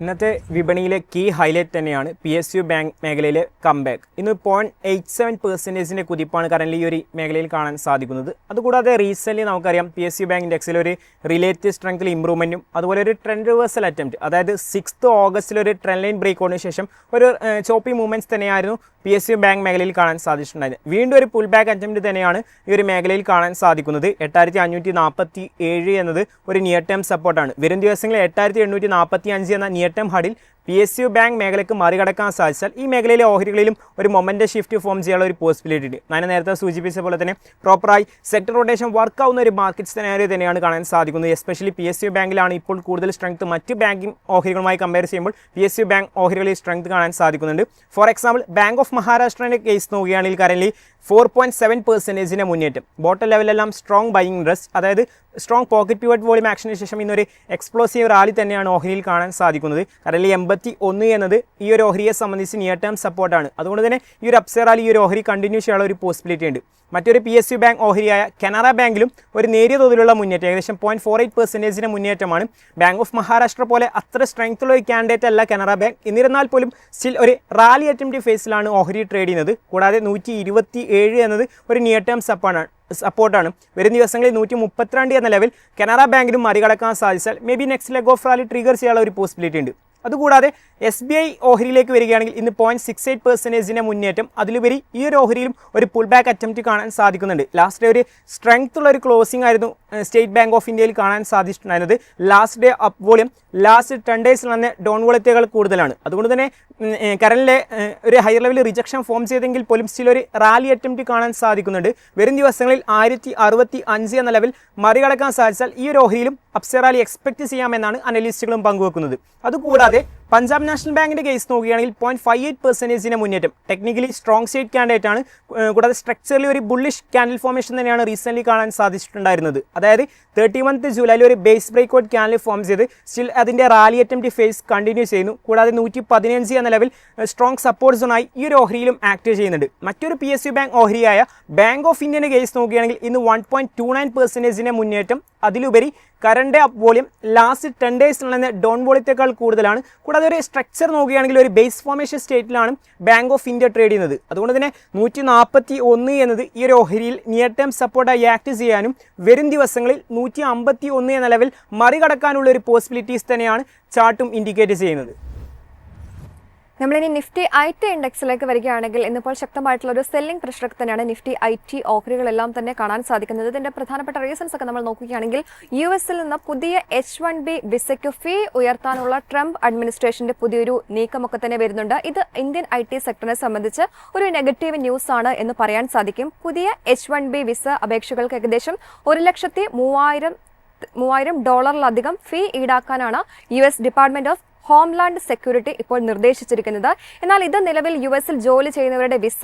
ഇന്നത്തെ വിപണിയിലെ കീ ഹൈലൈറ്റ് തന്നെയാണ് PSU ബാങ്ക് മേഖലയിലെ കംബാക്ക്. ഇന്ന് 0.87% കുതിപ്പാണ് കറന്റ് ഈ ഒരു മേഖലയിൽ കാണാൻ സാധിക്കുന്നത്. അതുകൂടാതെ റീസെന്റ് നമുക്കറിയാം PSU ബാങ്ക് ഇൻഡെക്സിൽ ഒരു റിലേറ്റീവ് സ്ട്രെങ്ത്തിൽ ഇംപ്രൂവ്മെന്റും അതുപോലെ ഒരു ട്രെൻഡ് റിവേഴ്സൽ അറ്റംപ്റ്റ്, അതായത് 6th ഓഗസ്റ്റിൽ ഒരു ട്രെൻഡ് ലൈൻ ബ്രേക്ക് ഔട്ടിന് ശേഷം ഒരു ചോപ്പി മൂവ്മെന്റ്സ് തന്നെയായിരുന്നു PSU ബാങ്ക് മേഖലയിൽ കാണാൻ സാധിച്ചിട്ടുണ്ടായത്. വീണ്ടും ഒരു പുൾ ബാക്ക് അറ്റംപ്റ്റ് തന്നെയാണ് ഈ ഒരു മേഖലയിൽ കാണാൻ സാധിക്കുന്നത്. 8547 എന്നത് ഒരു നിയർ ടേം സപ്പോർട്ടാണ്. വരും ദിവസങ്ങളിൽ 8845 എന്ന നിയർ ടേം ഹഡിൽ PSU ബാങ്ക് മേഖലയ്ക്ക് മറികടക്കാൻ സാധിച്ചാൽ ഈ മേഖലയിലെ ഓഹരികളിലും ഒരു മൊമെൻ്റ് ഷിഫ്റ്റ് ഫോം ചെയ്യാനുള്ള ഒരു പോസിബിലിറ്റി ഉണ്ട്. ഞാൻ നേരത്തെ സൂചിപ്പിച്ച പോലെ തന്നെ പ്രോപ്പറായി സെക്ടർ റൊട്ടേഷൻ വർക്ക് ആവുന്ന ഒരു മാർക്കറ്റ് സിനാരിയോ തന്നെയാണ് കാണാൻ സാധിക്കുന്നത്. എസ്പെഷ്യലി PSU ബാങ്കിലാണ് ഇപ്പോൾ കൂടുതൽ സ്ട്രെങ്ത്. മറ്റ് ബാങ്കിങ് ഓഹരികളുമായി കമ്പയർ ചെയ്യുമ്പോൾ PSU ബാങ്ക് ഓഹരികളിൽ സ്ട്രെങ്ത് കാണാൻ സാധിക്കുന്നുണ്ട്. ഫോർ എക്സാമ്പിൾ ബാങ്ക് ഓഫ് മഹാരാഷ്ട്രയുടെ കേസ് നോക്കുകയാണെങ്കിൽ കറന്റ് 4.7% മുന്നേറ്റം. ബോട്ടം ലെവലെല്ലാം സ്ട്രോങ് ബൈയിങ് ഇൻട്രസ്റ്റ്, അതായത് സ്ട്രോങ് പോക്കറ്റ് പിവറ്റ് വോളിയം ആക്ഷന് ശേഷം ഇന്നൊരു എക്സ്പ്ലോസീവ് റാലി തന്നെയാണ് ഓഹരിയിൽ കാണാൻ സാധിക്കുന്നത്. കറന്റ് 81 എന്നത് ഈ ഒരു ഓഹരിയെ സംബന്ധിച്ച് നിയർ ടേം സപ്പോർട്ടാണ്. അതുകൊണ്ട് തന്നെ ഈ ഒരു അപ്സൈഡ് റാലി ഈ ഒരു ഓഹരി കണ്ടിന്യൂ ചെയ്യാനുള്ള ഒരു പോസിബിലിറ്റി ഉണ്ട്. മറ്റൊരു PSU ബാങ്ക് ഓഹരിയായ കനറ ബാങ്കിലും ഒരു നേരിയ തോതിലുള്ള മുന്നേറ്റം, ഏകദേശം 0.48% മുന്നേറ്റമാണ്. ബാങ്ക് ഓഫ് മഹാരാഷ്ട്ര പോലെ അത്ര സ്ട്രെങ്ത് ഉള്ള ഒരു കാൻഡിഡേറ്റ് അല്ല കനറ ബാങ്ക്. എന്നിരുന്നാൽ പോലും സ്റ്റിൽ ഒരു റാലി അറ്റംപ്റ്റ് ഫേസിലാണ് ഓഹരി ട്രേഡ് ചെയ്യുന്നത്. കൂടാതെ 127 എന്നത് ഒരു നിയർ ടേം സപ്പോർട്ടാണ്. വരും ദിവസങ്ങളിൽ 132 എന്ന ലെവൽ കനറ ബാങ്കിനും മറികടക്കാൻ സാധിച്ചാൽ may be next leg of rally trigger ചെയ്യാനുള്ള ഒരു പോസിബിലിറ്റി ഉണ്ട്. അതുകൂടാതെ SBI ഓഹരിയിലേക്ക് വരികയാണെങ്കിൽ ഇന്ന് 0.68% മുന്നേറ്റം. അതിലുപരി ഈ ഒരു ഓഹരിയിലും ഒരു പുൾ ബാക്ക് അറ്റംപ്റ്റ് കാണാൻ സാധിക്കുന്നുണ്ട്. ലാസ്റ്റ് ഡേ ഒരു സ്ട്രെങ്ത് ഉള്ള ഒരു ക്ലോസിംഗ് ആയിരുന്നു സ്റ്റേറ്റ് ബാങ്ക് ഓഫ് ഇന്ത്യയിൽ കാണാൻ സാധിച്ചിട്ടുണ്ടായിരുന്നത്. Last day up volume last 10 ഡേയ്സിൽ തന്നെ ഡൗൺ വോളത്തേക്കാൾ കൂടുതലാണ്. അതുകൊണ്ട് തന്നെ കറന്റിലെ ഒരു ഹയർ ലെവൽ റിജക്ഷൻ ഫോം ചെയ്തെങ്കിൽ പോലും സ്റ്റിൽ ഒരു റാലി അറ്റംപ്റ്റ് കാണാൻ സാധിക്കുന്നുണ്ട്. വരും ദിവസങ്ങളിൽ 1065 എന്ന ലെവൽ മറികടക്കാൻ സാധിച്ചാൽ ഈ ഒരു ഓഹരിയിലും അപ്സൈഡ് റാലി എക്സ്പെക്ട് ചെയ്യാമെന്നാണ് അനലിസ്റ്റുകളും പങ്കുവെക്കുന്നത്. അതുകൂടാതെ പഞ്ചാബ് നാഷണൽ ബാങ്കിന്റെ കേസ് നോക്കുകയാണെങ്കിൽ 0.58% മുന്നേറ്റം. ടെക്നിക്കലി സ്ട്രോങ് സ്റ്റേറ്റ് കാൻഡിഡേറ്റ് ആണ്. കൂടാതെ സ്ട്രക്ചറിൽ ഒരു ബുള്ളിഷ് ക്യാൻഡിൽ ഫോർമേഷൻ തന്നെയാണ് റീസെന്റ് കാണാൻ സാധിച്ചിട്ടുണ്ടായിരുന്നത്. അതായത് 31 ജൂലൈയിൽ ഒരു base break out candle form ചെയ്ത് സ്റ്റിൽ അതിന്റെ റാലി അറ്റംപ്റ്റ് ഫേസ് കണ്ടിന്യൂ ചെയ്യുന്നു. കൂടാതെ 115 എന്ന ലെവൽ സ്ട്രോങ് സപ്പോർട്ട് സോണായി ഈ ഒരു ഓഹരിയിലും ആക്ട് ചെയ്യുന്നുണ്ട്. മറ്റൊരു PSU ബാങ്ക് ഓഹരിയായ ബാങ്ക് ഓഫ് ഇന്ത്യയുടെ കേസ് നോക്കുകയാണെങ്കിൽ ഇന്ന് 1.29% മുന്നേറ്റം. അതിലുപരി കറണ്ട് അപ്പ് വോളിയം ലാസ്റ്റ് 10 ഡേയ്സിലുള്ള ഡൗൺ വോളിയത്തേക്കാൾ കൂടുതലാണ്. കൂടാതെ ഒരു സ്ട്രക്ചർ നോക്കുകയാണെങ്കിൽ ഒരു ബേസ് ഫോർമേഷൻ സ്റ്റേറ്റിലാണ് ബാങ്ക് ഓഫ് ഇന്ത്യ ട്രേഡ് ചെയ്യുന്നത്. അതുകൊണ്ട് തന്നെ 141 എന്നത് ഈ ഒരു ഓഹരിയിൽ നിയർ ടേം സപ്പോർട്ടായി ആക്ട് ചെയ്യാനും വരും ദിവസങ്ങളിൽ 151 എന്ന ലെവൽ മറികടക്കാനുള്ള ഒരു പോസിബിലിറ്റീസ് തന്നെയാണ് ചാർട്ടും ഇൻഡിക്കേറ്റ് ചെയ്യുന്നത്. നമ്മളിനി നിഫ്റ്റി IT ഇൻഡെക്സിലേക്ക് വരികയാണെങ്കിൽ ഇന്നിപ്പോൾ ശക്തമായിട്ടുള്ള ഒരു സെല്ലിംഗ് പ്രഷർ തന്നെയാണ് നിഫ്റ്റി IT ഓഹരികളെല്ലാം തന്നെ കാണാൻ സാധിക്കുന്നത്. ഇതിന്റെ പ്രധാനപ്പെട്ട റീസൺസ് ഒക്കെ നമ്മൾ നോക്കുകയാണെങ്കിൽ US-ൽ നിന്ന് പുതിയ H-1B വിസയ്ക്ക് ഫീ ഉയർത്താനുള്ള ട്രംപ് അഡ്മിനിസ്ട്രേഷന്റെ പുതിയൊരു നീക്കമൊക്കെ തന്നെ വരുന്നുണ്ട്. ഇത് ഇന്ത്യൻ IT സെക്ടറിനെ സംബന്ധിച്ച് ഒരു നെഗറ്റീവ് ന്യൂസ് ആണ് എന്ന് പറയാൻ സാധിക്കും. പുതിയ H-1B വിസ അപേക്ഷകൾക്ക് ഏകദേശം $1,03,000 ഫീ ഈടാക്കാനാണ് US department of homeland security ഇപ്പോൾ നിർദ്ദേശിച്ചിരിക്കുന്നത്. എന്നാൽ ഇത് നിലവിൽ US-ൽ ജോലി ചെയ്യുന്നവരുടെ വിസ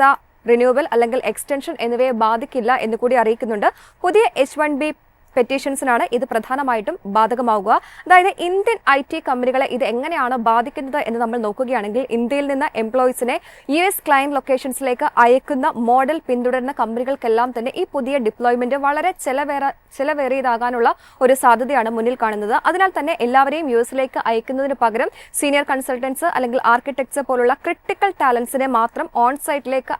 റിന്യൂവൽ അല്ലെങ്കിൽ എക്സ്റ്റൻഷൻ എന്നിവയെ ബാധിക്കില്ല എന്ന് കൂടി അറിയിക്കുന്നുണ്ട്. പുതിയ H-1B പെറ്റീഷൻസിനാണ് ഇത് പ്രധാനമായിട്ടും ബാധകമാവുക. അതായത് ഇന്ത്യൻ IT കമ്പനികളെ ഇത് എങ്ങനെയാണ് ബാധിക്കുന്നത് എന്ന് നമ്മൾ നോക്കുകയാണെങ്കിൽ ഇന്ത്യയിൽ നിന്ന് എംപ്ലോയീസിനെ US ക്ലയന്റ് ലൊക്കേഷൻസിലേക്ക് അയക്കുന്ന മോഡൽ പിന്തുടരുന്ന കമ്പനികൾക്കെല്ലാം തന്നെ ഈ പുതിയ ഡിപ്ലോയ്മെന്റ് വളരെ ചെലവേറിയതാകാനുള്ള ഒരു സാധ്യതയാണ് മുന്നിൽ കാണുന്നത്. അതിനാൽ തന്നെ എല്ലാവരെയും US-ലേക്ക് അയക്കുന്നതിന് പകരം സീനിയർ കൺസൾട്ടൻസ് അല്ലെങ്കിൽ ആർക്കിടെക്ട്സ് പോലുള്ള ക്രിട്ടിക്കൽ ടാലൻസിനെ മാത്രം ഓൺ സൈറ്റിലേക്ക്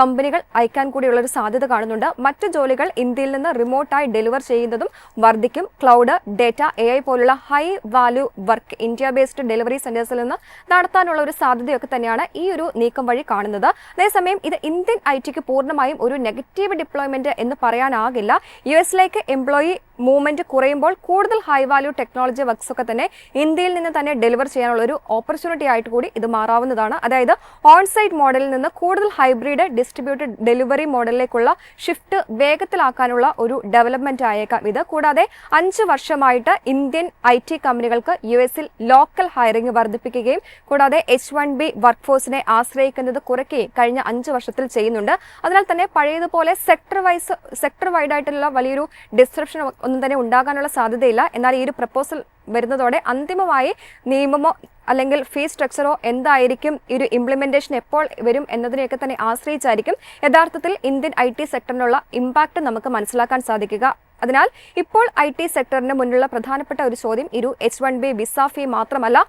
കമ്പനികൾ അയക്കാൻ കൂടിയുള്ള ഒരു സാധ്യത കാണുന്നുണ്ട്. മറ്റു ജോലികൾ ഇന്ത്യയിൽ നിന്ന് റിമോട്ടായി ഡെലിവർ ചെയ്യുന്നതും വർദ്ധിക്കും. ക്ലൗഡ്, ഡേറ്റ, AI പോലുള്ള high value work India based delivery സെന്റേഴ്സിൽ നിന്ന് നടത്താനുള്ള ഒരു സാധ്യതയൊക്കെ തന്നെയാണ് ഈ ഒരു നീക്കം വഴി കാണുന്നത്. അതേസമയം ഇത് ഇന്ത്യൻ ITക്ക് പൂർണ്ണമായും ഒരു നെഗറ്റീവ് ഡിപ്ലോയ്മെന്റ് എന്ന് പറയാനാകില്ല. US-ലേക്ക് എംപ്ലോയി മൂവ്മെന്റ് കുറയുമ്പോൾ കൂടുതൽ ഹൈ വാല്യൂ ടെക്നോളജി വർക്ക്സ് ഒക്കെ തന്നെ ഇന്ത്യയിൽ നിന്ന് തന്നെ ഡെലിവർ ചെയ്യാനുള്ള ഒരു ഓപ്പർച്യൂണിറ്റി ആയിട്ട് കൂടി ഇത് മാറാവുന്നതാണ്. അതായത് ഓൺ സൈറ്റ് മോഡലിൽ നിന്ന് കൂടുതൽ ഹൈബ്രിഡ് ഡിസ്ട്രിബ്യൂട്ടഡ് ഡെലിവറി മോഡലിലേക്കുള്ള ഷിഫ്റ്റ് വേഗത്തിലാക്കാനുള്ള ഒരു ഡെവലപ്മെന്റ് ആയേക്കാം ഇത്. കൂടാതെ 5 വർഷമായിട്ട് ഇന്ത്യൻ IT കമ്പനികൾക്ക് US-ൽ ലോക്കൽ ഹയറിംഗ് വർദ്ധിപ്പിക്കുകയും കൂടാതെ H-1B വർക്ക് ഫോഴ്സിനെ ആശ്രയിക്കുന്നത് കുറയ്ക്കുകയും കഴിഞ്ഞ 5 വർഷത്തിൽ ചെയ്യുന്നുണ്ട്. അതിനാൽ തന്നെ പഴയതുപോലെ സെക്ടർ വൈഡ് ആയിട്ടുള്ള വലിയൊരു ഡിസ്ട്രപ്ഷൻ ഒന്നും തന്നെ ഉണ്ടാകാനുള്ള സാധ്യതയില്ല. എന്നാൽ ഈ ഒരു പ്രപ്പോസൽ വരുന്നതോടെ അന്തിമമായി നിയമമോ അല്ലെങ്കിൽ ഫീസ് സ്ട്രക്ചറോ എന്തായിരിക്കും, ഈ ഒരു ഇംപ്ലിമെന്റേഷൻ എപ്പോൾ വരും എന്നതിനെയൊക്കെ തന്നെ ആശ്രയിച്ചായിരിക്കും യഥാർത്ഥത്തിൽ ഇന്ത്യൻ IT സെക്ടറിനുള്ള ഇമ്പാക്റ്റ് നമുക്ക് മനസ്സിലാക്കാൻ സാധിക്കുക. അതിനാൽ ഇപ്പോൾ IT സെക്ടറിന് മുന്നിലുള്ള പ്രധാനപ്പെട്ട ഒരു ചോദ്യം ഒരു H1B വിസ ഫീ മാത്രമല്ല,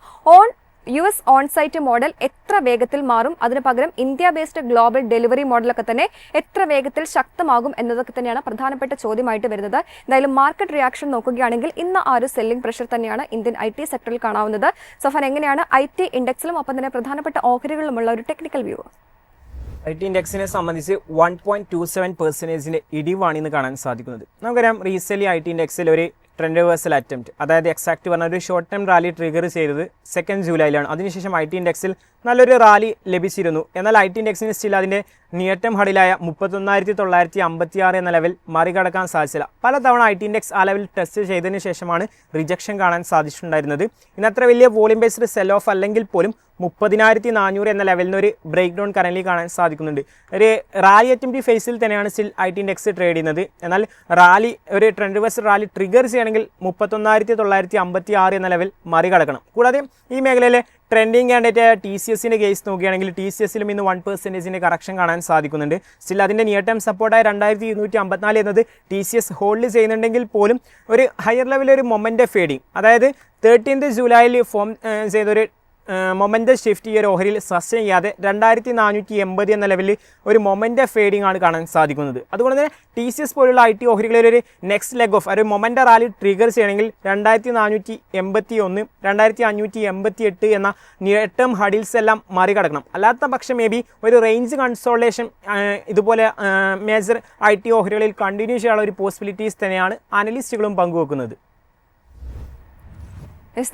US ഓൺസൈറ്റ് മോഡൽ എത്ര വേഗത്തിൽ മാറും, അതിനു പകരം ഇന്ത്യ ബേസ്ഡ് ഗ്ലോബൽ ഡെലിവറി മോഡലൊക്കെ തന്നെ എത്ര വേഗത്തിൽ ശക്തമാകും എന്നതൊക്കെ തന്നെയാണ് പ്രധാനപ്പെട്ട ചോദ്യമായിട്ട് വരുന്നത്. എന്തായാലും മാർക്കറ്റ് റിയാക്ഷൻ നോക്കുകയാണെങ്കിൽ ഇന്ന് ആ ഒരു സെല്ലിംഗ് പ്രഷർ തന്നെയാണ് ഇന്ത്യൻ IT സെക്ടറിൽ കാണാവുന്നത്. സഫാൻ, എങ്ങനെയാണ് IT ഇൻഡെക്സിലും ഒപ്പം തന്നെ പ്രധാനപ്പെട്ട ഓഹരികളിലുമുള്ള ഒരു ടെക്നിക്കൽ വ്യൂ? IT ഇൻഡെക്സിനെ സംബന്ധിച്ച് 1.27% ഇടിവാണ് ഇന്ന് കാണാൻ സാധിക്കുന്നത്. നമുക്കറിയാം റീസെന്റ് IT ഇൻഡെക്സിൽ ഒരു ട്രെൻഡ് റിവേഴ്സൽ അറ്റംപ്റ്റ്, അതായത് എക്സാക്ട് പറഞ്ഞ ഒരു ഷോർട്ട് ടൈം റാലി ട്രിഗർ ചെയ്തത് 2 ജൂലൈയിലാണ്. അതിനുശേഷം IT ഇൻഡെക്സിൽ നല്ലൊരു റാലി ലഭിച്ചിരുന്നു. എന്നാൽ IT ഇൻഡെക്സിന് സ്റ്റിൽ അതിൻ്റെ നിയർ ടൈം ഹഡിലായ 31,956 എന്ന ലെവൽ മറികടക്കാൻ സാധിച്ചില്ല. പലതവണ IT ഇൻഡെക്സ് ആ ലെവൽ ടെസ്റ്റ് ചെയ്തതിന് ശേഷമാണ് റിജക്ഷൻ കാണാൻ സാധിച്ചിട്ടുണ്ടായിരുന്നത്. ഇന്നത്ര വലിയ വോളിയം ബേസ്ഡ് സെൽ ഓഫ് അല്ലെങ്കിൽ പോലും 30,400 എന്ന ലെവലിന് ഒരു ബ്രേക്ക് ഡൗൺ കറൻലി കാണാൻ സാധിക്കുന്നുണ്ട്. ഒരു റാലി അറ്റംപ്റ്റ് ഫേസിൽ തന്നെയാണ് സ്റ്റിൽ IT ഇൻഡെക്സ് ട്രേഡ് ചെയ്യുന്നത്. എന്നാൽ റാലി ഒരു ട്രെൻഡ് റിവേഴ്സൽ റാലി ട്രിഗർ ചെയ്യണമെങ്കിൽ 31,956 എന്ന ലെവൽ മറികടക്കണം. കൂടാതെ ഈ മേഖലയിലെ ട്രെൻഡിങ് ക്യാൻഡിഡേറ്റ് TCSന്റെ കേസ് നോക്കുകയാണെങ്കിൽ TCSലും ഇന്ന് 1% കറക്ഷൻ കാണാൻ സാധിക്കുന്നുണ്ട്. സ്റ്റിൽ അതിൻ്റെ നിയർ ടൈം സപ്പോർട്ടായ 2254 എന്നത് TCS ഹോൾഡ് ചെയ്യുന്നുണ്ടെങ്കിൽ പോലും ഒരു ഹയർ ലെവലിൽ ഒരു മൊമെൻ്റ് ഫേഡിങ്, അതായത് 13th ജൂലൈയിൽ ഫോം ചെയ്തൊരു മൊമെൻ്റ് ഷിഫ്റ്റ് ഈ ഒരു ഓഹരിയിൽ സസ്റ്റെയിൻ ചെയ്യാതെ 2480 എന്ന ലെവലിൽ ഒരു മൊമെൻ്റ് ഫേഡിംഗ് ആണ് കാണാൻ സാധിക്കുന്നത്. അതുകൊണ്ട് തന്നെ TCS പോലുള്ള IT ഓഹരികളിൽ ഒരു നെക്സ്റ്റ് ലെഗ് ഓഫ് ഒരു മൊമെൻ്റ് റാലി ട്രിഗർ ചെയ്യണമെങ്കിൽ 2481, 2588 എന്ന നിയർ ടേം ഹഡിൽസ് എല്ലാം മറികടക്കണം. അല്ലാത്ത പക്ഷം മേ ബി ഒരു റേഞ്ച് കൺസോൾട്ടേഷൻ ഇതുപോലെ മേജർ IT ഓഹരികളിൽ കണ്ടിന്യൂ ചെയ്യാനുള്ള ഒരു പോസിബിലിറ്റീസ് തന്നെയാണ് അനലിസ്റ്റുകളും പങ്കുവെക്കുന്നത്.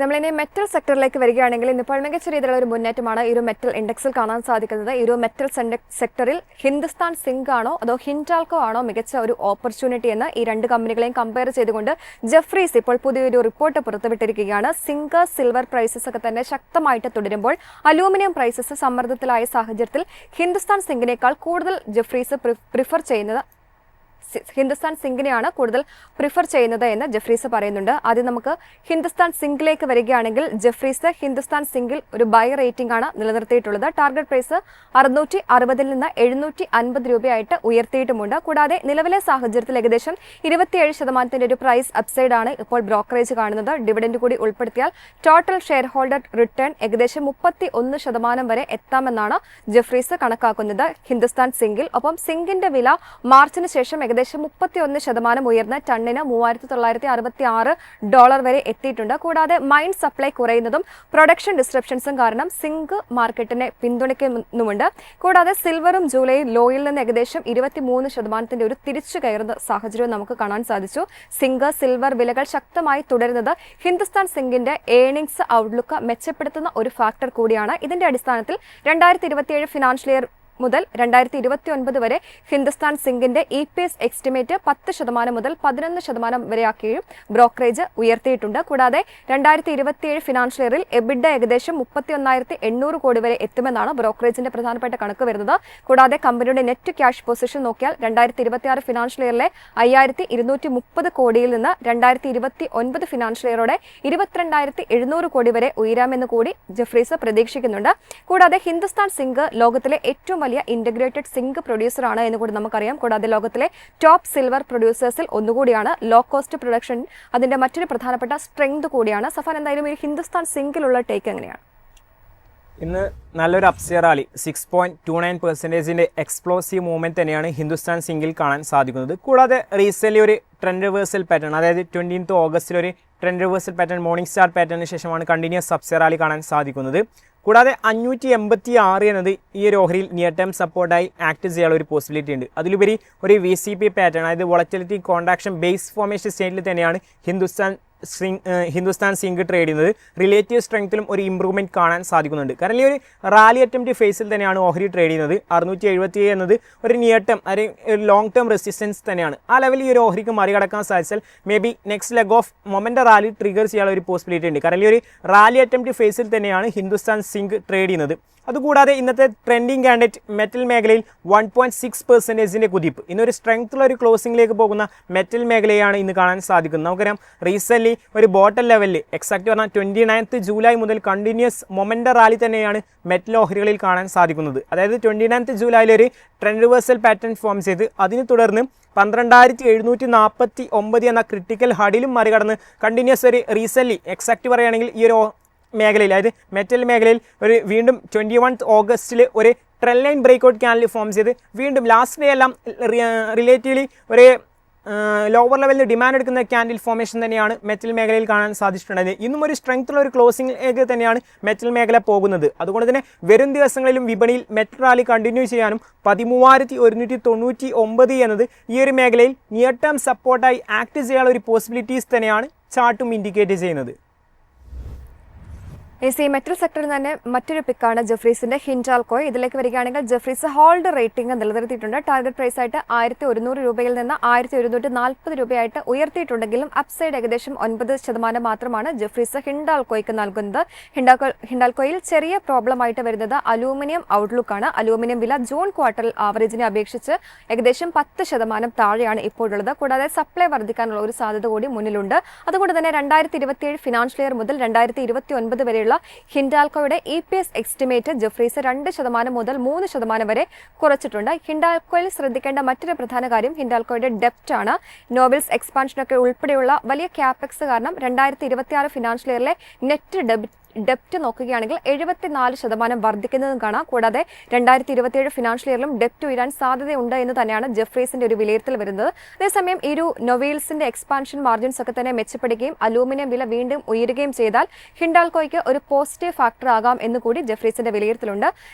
നമ്മളിനി മെറ്റൽ സെക്ടറിലേക്ക് വരികയാണെങ്കിൽ ഇന്നിപ്പോൾ മികച്ച രീതിയിലുള്ള ഒരു മുന്നേറ്റമാണ് ഈ ഒരു മെറ്റൽ ഇൻഡെക്സിൽ കാണാൻ സാധിക്കുന്നത്. ഈ ഒരു മെറ്റൽ സെക്ടറിൽ ഹിന്ദുസ്ഥാൻ സിങ്ക് ആണോ അതോ ഹിൻഡാൽക്കോ ആണോ മികച്ച ഒരു ഓപ്പർച്യൂണിറ്റി എന്ന് ഈ രണ്ട് കമ്പനികളെയും കമ്പയർ ചെയ്തുകൊണ്ട് ജെഫ്രീസ് ഇപ്പോൾ പുതിയൊരു റിപ്പോർട്ട് പുറത്തുവിട്ടിരിക്കുകയാണ്. സിങ്ക്, സിൽവർ പ്രൈസസ് ഒക്കെ തന്നെ ശക്തമായിട്ട് തുടരുമ്പോൾ അലൂമിനിയം പ്രൈസസ് സമ്മർദ്ദത്തിലായ സാഹചര്യത്തിൽ ഹിന്ദുസ്ഥാൻ സിങ്കിനേക്കാൾ കൂടുതൽ ജെഫ്രീസ് പ്രിഫർ ചെയ്യുന്നത് ഹിന്ദുസ്ഥാൻ സിങ്കിനെയാണ് കൂടുതൽ പ്രിഫർ ചെയ്യുന്നത് എന്ന് ജെഫ്രീസ് പറയുന്നുണ്ട്. ആദ്യം നമുക്ക് ഹിന്ദുസ്ഥാൻ സിങ്കിലേക്ക് വരികയാണെങ്കിൽ ജെഫ്രീസ് ഹിന്ദുസ്ഥാൻ സിങ്കിൽ ഒരു ബൈ റേറ്റിംഗ് ആണ് നിലനിർത്തിയിട്ടുള്ളത്. ടാർഗറ്റ് പ്രൈസ് 660 നിന്ന് 750 രൂപയായിട്ട് ഉയർത്തിയിട്ടുമുണ്ട്. കൂടാതെ നിലവിലെ സാഹചര്യത്തിൽ ഏകദേശം 27% ഒരു പ്രൈസ് അപ്സൈഡ് ആണ് ഇപ്പോൾ ബ്രോക്കറേജ് കാണുന്നത്. ഡിവിഡൻഡ് കൂടി ഉൾപ്പെടുത്തിയാൽ ടോട്ടൽ ഷെയർ ഹോൾഡർ റിട്ടേൺ ഏകദേശം 31% വരെ എത്താമെന്നാണ് ജെഫ്രീസ് കണക്കാക്കുന്നത് ഹിന്ദുസ്ഥാൻ സിങ്കിൽ. ഒപ്പം സിങ്കിന്റെ വില മാർച്ചിന് ശേഷം ഏകദേശം 31% ഉയർന്ന് ടണ്ണിന് $3,966 വരെ എത്തിയിട്ടുണ്ട്. കൂടാതെ മൈൻ സപ്ലൈ കുറയുന്നതും പ്രൊഡക്ഷൻ ഡിസ്ട്രപ്ഷൻസും കാരണം സിങ്ക് മാർക്കറ്റിനെ പിന്തുണയ്ക്കുന്നുമുണ്ട്. കൂടാതെ സിൽവറും ജൂലൈ ലോയിൽ നിന്ന് ഏകദേശം 23% ഒരു തിരിച്ചു കയറുന്ന സാഹചര്യവും നമുക്ക് കാണാൻ സാധിച്ചു. സിങ്ക്, സിൽവർ വിലകൾ ശക്തമായി തുടരുന്നത് ഹിന്ദുസ്ഥാൻ സിങ്കിന്റെ ഏർണിംഗ്സ് ഔട്ട്ലുക്ക് മെച്ചപ്പെടുത്തുന്ന ഒരു ഫാക്ടർ കൂടിയാണ്. ഇതിന്റെ അടിസ്ഥാനത്തിൽ 2027 ഫിനാൻഷ്യൽ ഇയർ മുതൽ 2029 വരെ ഹിന്ദുസ്ഥാൻ സിങ്കിന്റെ EPS എസ്റ്റിമേറ്റ് 10% മുതൽ 11% വരെയാക്കിയും ബ്രോക്കറേജ് ഉയർത്തിയിട്ടുണ്ട്. കൂടാതെ 2027 ഫിനാൻഷ്യൽ ഇയറിൽ എബിഡ ഏകദേശം 31,800 കോടി വരെ എത്തുമെന്നാണ് ബ്രോക്കറേജിന്റെ പ്രധാനപ്പെട്ട കണക്ക് വരുന്നത്. കൂടാതെ കമ്പനിയുടെ നെറ്റ് ക്യാഷ് പൊസിഷൻ നോക്കിയാൽ 2026 ഫിനാൻഷ്യൽ ഇയറിലെ 5,230 കോടിയിൽ നിന്ന് 2029 ഫിനാൻഷ്യൽ ഇയറോടെ 22,700 കോടി വരെ ഉയരാമെന്ന് കൂടി ജെഫ്രീസ് പ്രതീക്ഷിക്കുന്നുണ്ട്. കൂടാതെ ഹിന്ദുസ്ഥാൻ സിങ്ക് ലോകത്തിലെ ഏറ്റവും വലിയ ഇന്റഗ്രേറ്റഡ് സിങ്ക് പ്രൊഡ്യൂസർ ആണ് എന്ന് കൂടി നമുക്കറിയാം. കൂടാതെ ലോകത്തിലെ ടോപ്പ് സിൽവർ പ്രൊഡ്യൂസേഴ്സിൽ ഒന്നുകൂടിയാണ്. ലോ കോസ്റ്റ് പ്രൊഡക്ഷൻ അതിന്റെ മറ്റൊരു പ്രധാനപ്പെട്ട സ്ട്രെങ്ത് കൂടിയാണ്. സഫാൻ, എന്തായാലും ഈ ഹിന്ദുസ്ഥാൻ സിങ്കിലുള്ള ടേക്ക് എങ്ങനെയാണ്? ഇന്ന് നല്ലൊരു അപ്സിയർ റാലി 6.29% എക്സ്പ്ലോസീവ് മൂവ്മെന്റ് തന്നെയാണ് ഹിന്ദുസ്ഥാൻ സിങ്കിൽ കാണാൻ സാധിക്കുന്നത്. കൂടാതെ റീസെന്റ് ഒരു ട്രെൻഡ് റിവേഴ്സൽ പാറ്റേൺ, അതായത് 20th ഓഗസ്റ്റിൽ ഒരു trend reversal pattern morning star പാറ്റേണിന് ശേഷമാണ് കണ്ടിന്യൂസ് അപ്സിയർ റാലി കാണാൻ സാധിക്കുന്നത്. കൂടാതെ 586 എന്നത് ഈ ഒരു ഓഹരിയിൽ നിയർ ടൈം സപ്പോർട്ടായി ആക്ട് ചെയ്യാനുള്ള ഒരു പോസിബിലിറ്റി ഉണ്ട്. അതിലുപരി ഒരു VCP പാറ്റേൺ, അതായത് വോളറ്റിലിറ്റി കോൺട്രാക്ഷൻ ബേസ് ഫോർമേഷൻ സ്റ്റേറ്റിൽ തന്നെയാണ് ഹിന്ദുസ്ഥാൻ സിങ്ക് ട്രേഡ് ചെയ്യുന്നത്. റിലേറ്റീവ് സ്ട്രെങ്ത്തിലും ഒരു ഇമ്പ്രൂവ്മെന്റ് കാണാൻ സാധിക്കുന്നുണ്ട്. കാരണം ഈ ഒരു റാലി അറ്റംപ്റ്റ് ഫേസിൽ തന്നെയാണ് ഓഹരി ട്രേഡ് ചെയ്യുന്നത്. 677 എന്നത് ഒരു നിയർ ടേം ഒരു ലോങ് ടേം റെസിസ്റ്റൻസ് തന്നെയാണ്. ആ ലെവലിൽ ഈ ഒരു ഓഹരിക്ക് മറികടക്കാൻ സാധിച്ചാൽ may be next leg of moment rally trigger ചെയ്യാനുള്ള ഒരു പോസിബിലിറ്റി ഉണ്ട്. കാരണം ഈ ഒരു റാലി അറ്റംപ്റ്റ് ഫേസിൽ തന്നെയാണ് ഹിന്ദുസ്ഥാൻ സിങ്ക് ട്രേഡ് ചെയ്യുന്നത്. അതുകൂടാതെ ഇന്നത്തെ ട്രെൻഡിങ് കാൻഡിഡേറ്റ് മെറ്റൽ മേഖലയിൽ 1.6% കുതിപ്പ്. ഇന്നൊരു സ്ട്രെങ്ത് ഉള്ള ഒരു ക്ലോസിംഗിലേക്ക് പോകുന്ന മെറ്റൽ മേഖലയാണ് ഇന്ന് കാണാൻ സാധിക്കുന്നത്. നമുക്കറിയാം റീസെൻ്റ്ലി ഒരു ബോട്ടൽ ലെവലിൽ എക്സാക്ട് പറഞ്ഞാൽ 29 ജൂലൈ മുതൽ കണ്ടിന്യൂസ് മൊമെൻ്റ റാലി തന്നെയാണ് മെറ്റൽ ഓഹരികളിൽ കാണാൻ സാധിക്കുന്നത്. അതായത് 29 ജൂലൈയിൽ ഒരു ട്രെൻഡ് റിവേഴ്സൽ പാറ്റേൺ ഫോം ചെയ്ത് അതിനെ തുടർന്ന് 12,749 എന്ന ക്രിട്ടിക്കൽ ഹഡിലും മറികടന്ന് കണ്ടിന്യൂസ് ഒരു റീസെൻ്റ്ലി എക്സാക്ട് പറയുകയാണെങ്കിൽ ഈ ഒരു മേഖലയിൽ അതായത് മെറ്റൽ മേഖലയിൽ ഒരു വീണ്ടും 21 ഓഗസ്റ്റിൽ ഒരു trend line breakout candle form ചെയ്ത് വീണ്ടും ലാസ്റ്റ് ഡേ എല്ലാം റിലേറ്റീവ്ലി ഒരു ലോവർ ലെവലിൽ ഡിമാൻഡ് എടുക്കുന്ന ക്യാൻഡിൽ ഫോർമേഷൻ തന്നെയാണ് മെറ്റൽ മേഖലയിൽ കാണാൻ സാധിച്ചിട്ടുണ്ടായത്. ഇന്നും ഒരു സ്ട്രെങ്ത് ഉള്ള ഒരു ക്ലോസിംഗ് തന്നെയാണ് മെറ്റൽ മേഖല പോകുന്നത്. അതുകൊണ്ട് തന്നെ വരും ദിവസങ്ങളിലും വിപണിയിൽ മെറ്റൽ റാലി കണ്ടിന്യൂ ചെയ്യാനും 13,199 എന്നത് ഈ ഒരു മേഖലയിൽ നിയർ ടേം സപ്പോർട്ടായി ആക്ട് ചെയ്യാനുള്ള ഒരു പോസിബിലിറ്റീസ് തന്നെയാണ് ചാർട്ടും ഇൻഡിക്കേറ്റ് ചെയ്യുന്നത്. മെറ്റൽ സെക്ടറിൽ തന്നെ മറ്റൊരു പിക്കാണ് ജെഫ്രീസിന്റെ ഹിൻഡാൽകോ. ഇതിലേക്ക് വരികയാണെങ്കിൽ ജെഫ്രീസ് ഹോൾഡ് റേറ്റിംഗ് നിലനിർത്തിയിട്ടുണ്ട്. ടാർഗറ്റ് പ്രൈസ് ആയിട്ട് 1,100 രൂപയിൽ നിന്ന് 1,140 രൂപയായിട്ട് ഉയർത്തിയിട്ടുണ്ടെങ്കിലും അപ്സൈഡ് ഏകദേശം 9% മാത്രമാണ് ജെഫ്രീസ് ഹിൻഡാൽകോയ്ക്ക് നൽകുന്നത്. ഹിൻഡാൽകോയിൽ ചെറിയ പ്രോബ്ലം ആയിട്ട് വരുന്നത് അലൂമിനിയം ഔട്ട്ലുക്കാണ്. അലൂമിനിയം വില ജൂൺ ക്വാർട്ടറിൽ ആവറേജിനെ അപേക്ഷിച്ച് ഏകദേശം 10% താഴെയാണ് ഇപ്പോഴുള്ളത്. കൂടാതെ സപ്ലൈ വർദ്ധിക്കാനുള്ള ഒരു സാധ്യത കൂടി മുന്നിലുണ്ട്. അതുകൊണ്ട് തന്നെ 2027 ഫിനാൻഷ്യൽ ഇയർ മുതൽ 2029 വരെയുള്ള ഹിൻഡാൽകോയുടെ EPS എസ്റ്റിമേറ്റ് ജെഫ്രീസ് 2% മുതൽ 3% വരെ കുറച്ചിട്ടുണ്ട്. ഹിൻഡാൽകോയിൽ ശ്രദ്ധിക്കേണ്ട മറ്റൊരു പ്രധാന കാര്യം ഹിൻഡാൽകോയുടെ ഡെപ്റ്റ് ആണ്. നോബൽസ് എക്സ്പാൻഷനൊക്കെ ഉൾപ്പെടെയുള്ള വലിയ ക്യാപെക്സ് കാരണം 2026 ഫിനാൻഷ്യൽ ഇയറിലെ നെറ്റ് ഡെപ്റ്റ് നോക്കുകയാണെങ്കിൽ 74% വർദ്ധിക്കുന്നതും കാണാം. കൂടാതെ 2027 ഫിനാൻഷ്യൽ ഇയറിലും ഡെപ്റ്റ് ഉയരാൻ സാധ്യതയുണ്ട് എന്ന് തന്നെയാണ് ജെഫ്രീസിന്റെ ഒരു വിലയിരുത്തൽ വരുന്നത്. അതേസമയം ഈ ഒരു നൊവേൽസിന്റെ എക്സ്പാൻഷൻ മാർജിൻസ് ഒക്കെ തന്നെ മെച്ചപ്പെടുകയും അലൂമിനിയം വില വീണ്ടും ഉയരുകയും ചെയ്താൽ ഹിൻഡാൽകോയ്ക്ക് ഒരു പോസിറ്റീവ് ഫാക്ടർ ആകാം എന്നുകൂടി ജെഫ്രീസിന്റെ വിലയിരുത്തലുണ്ട്.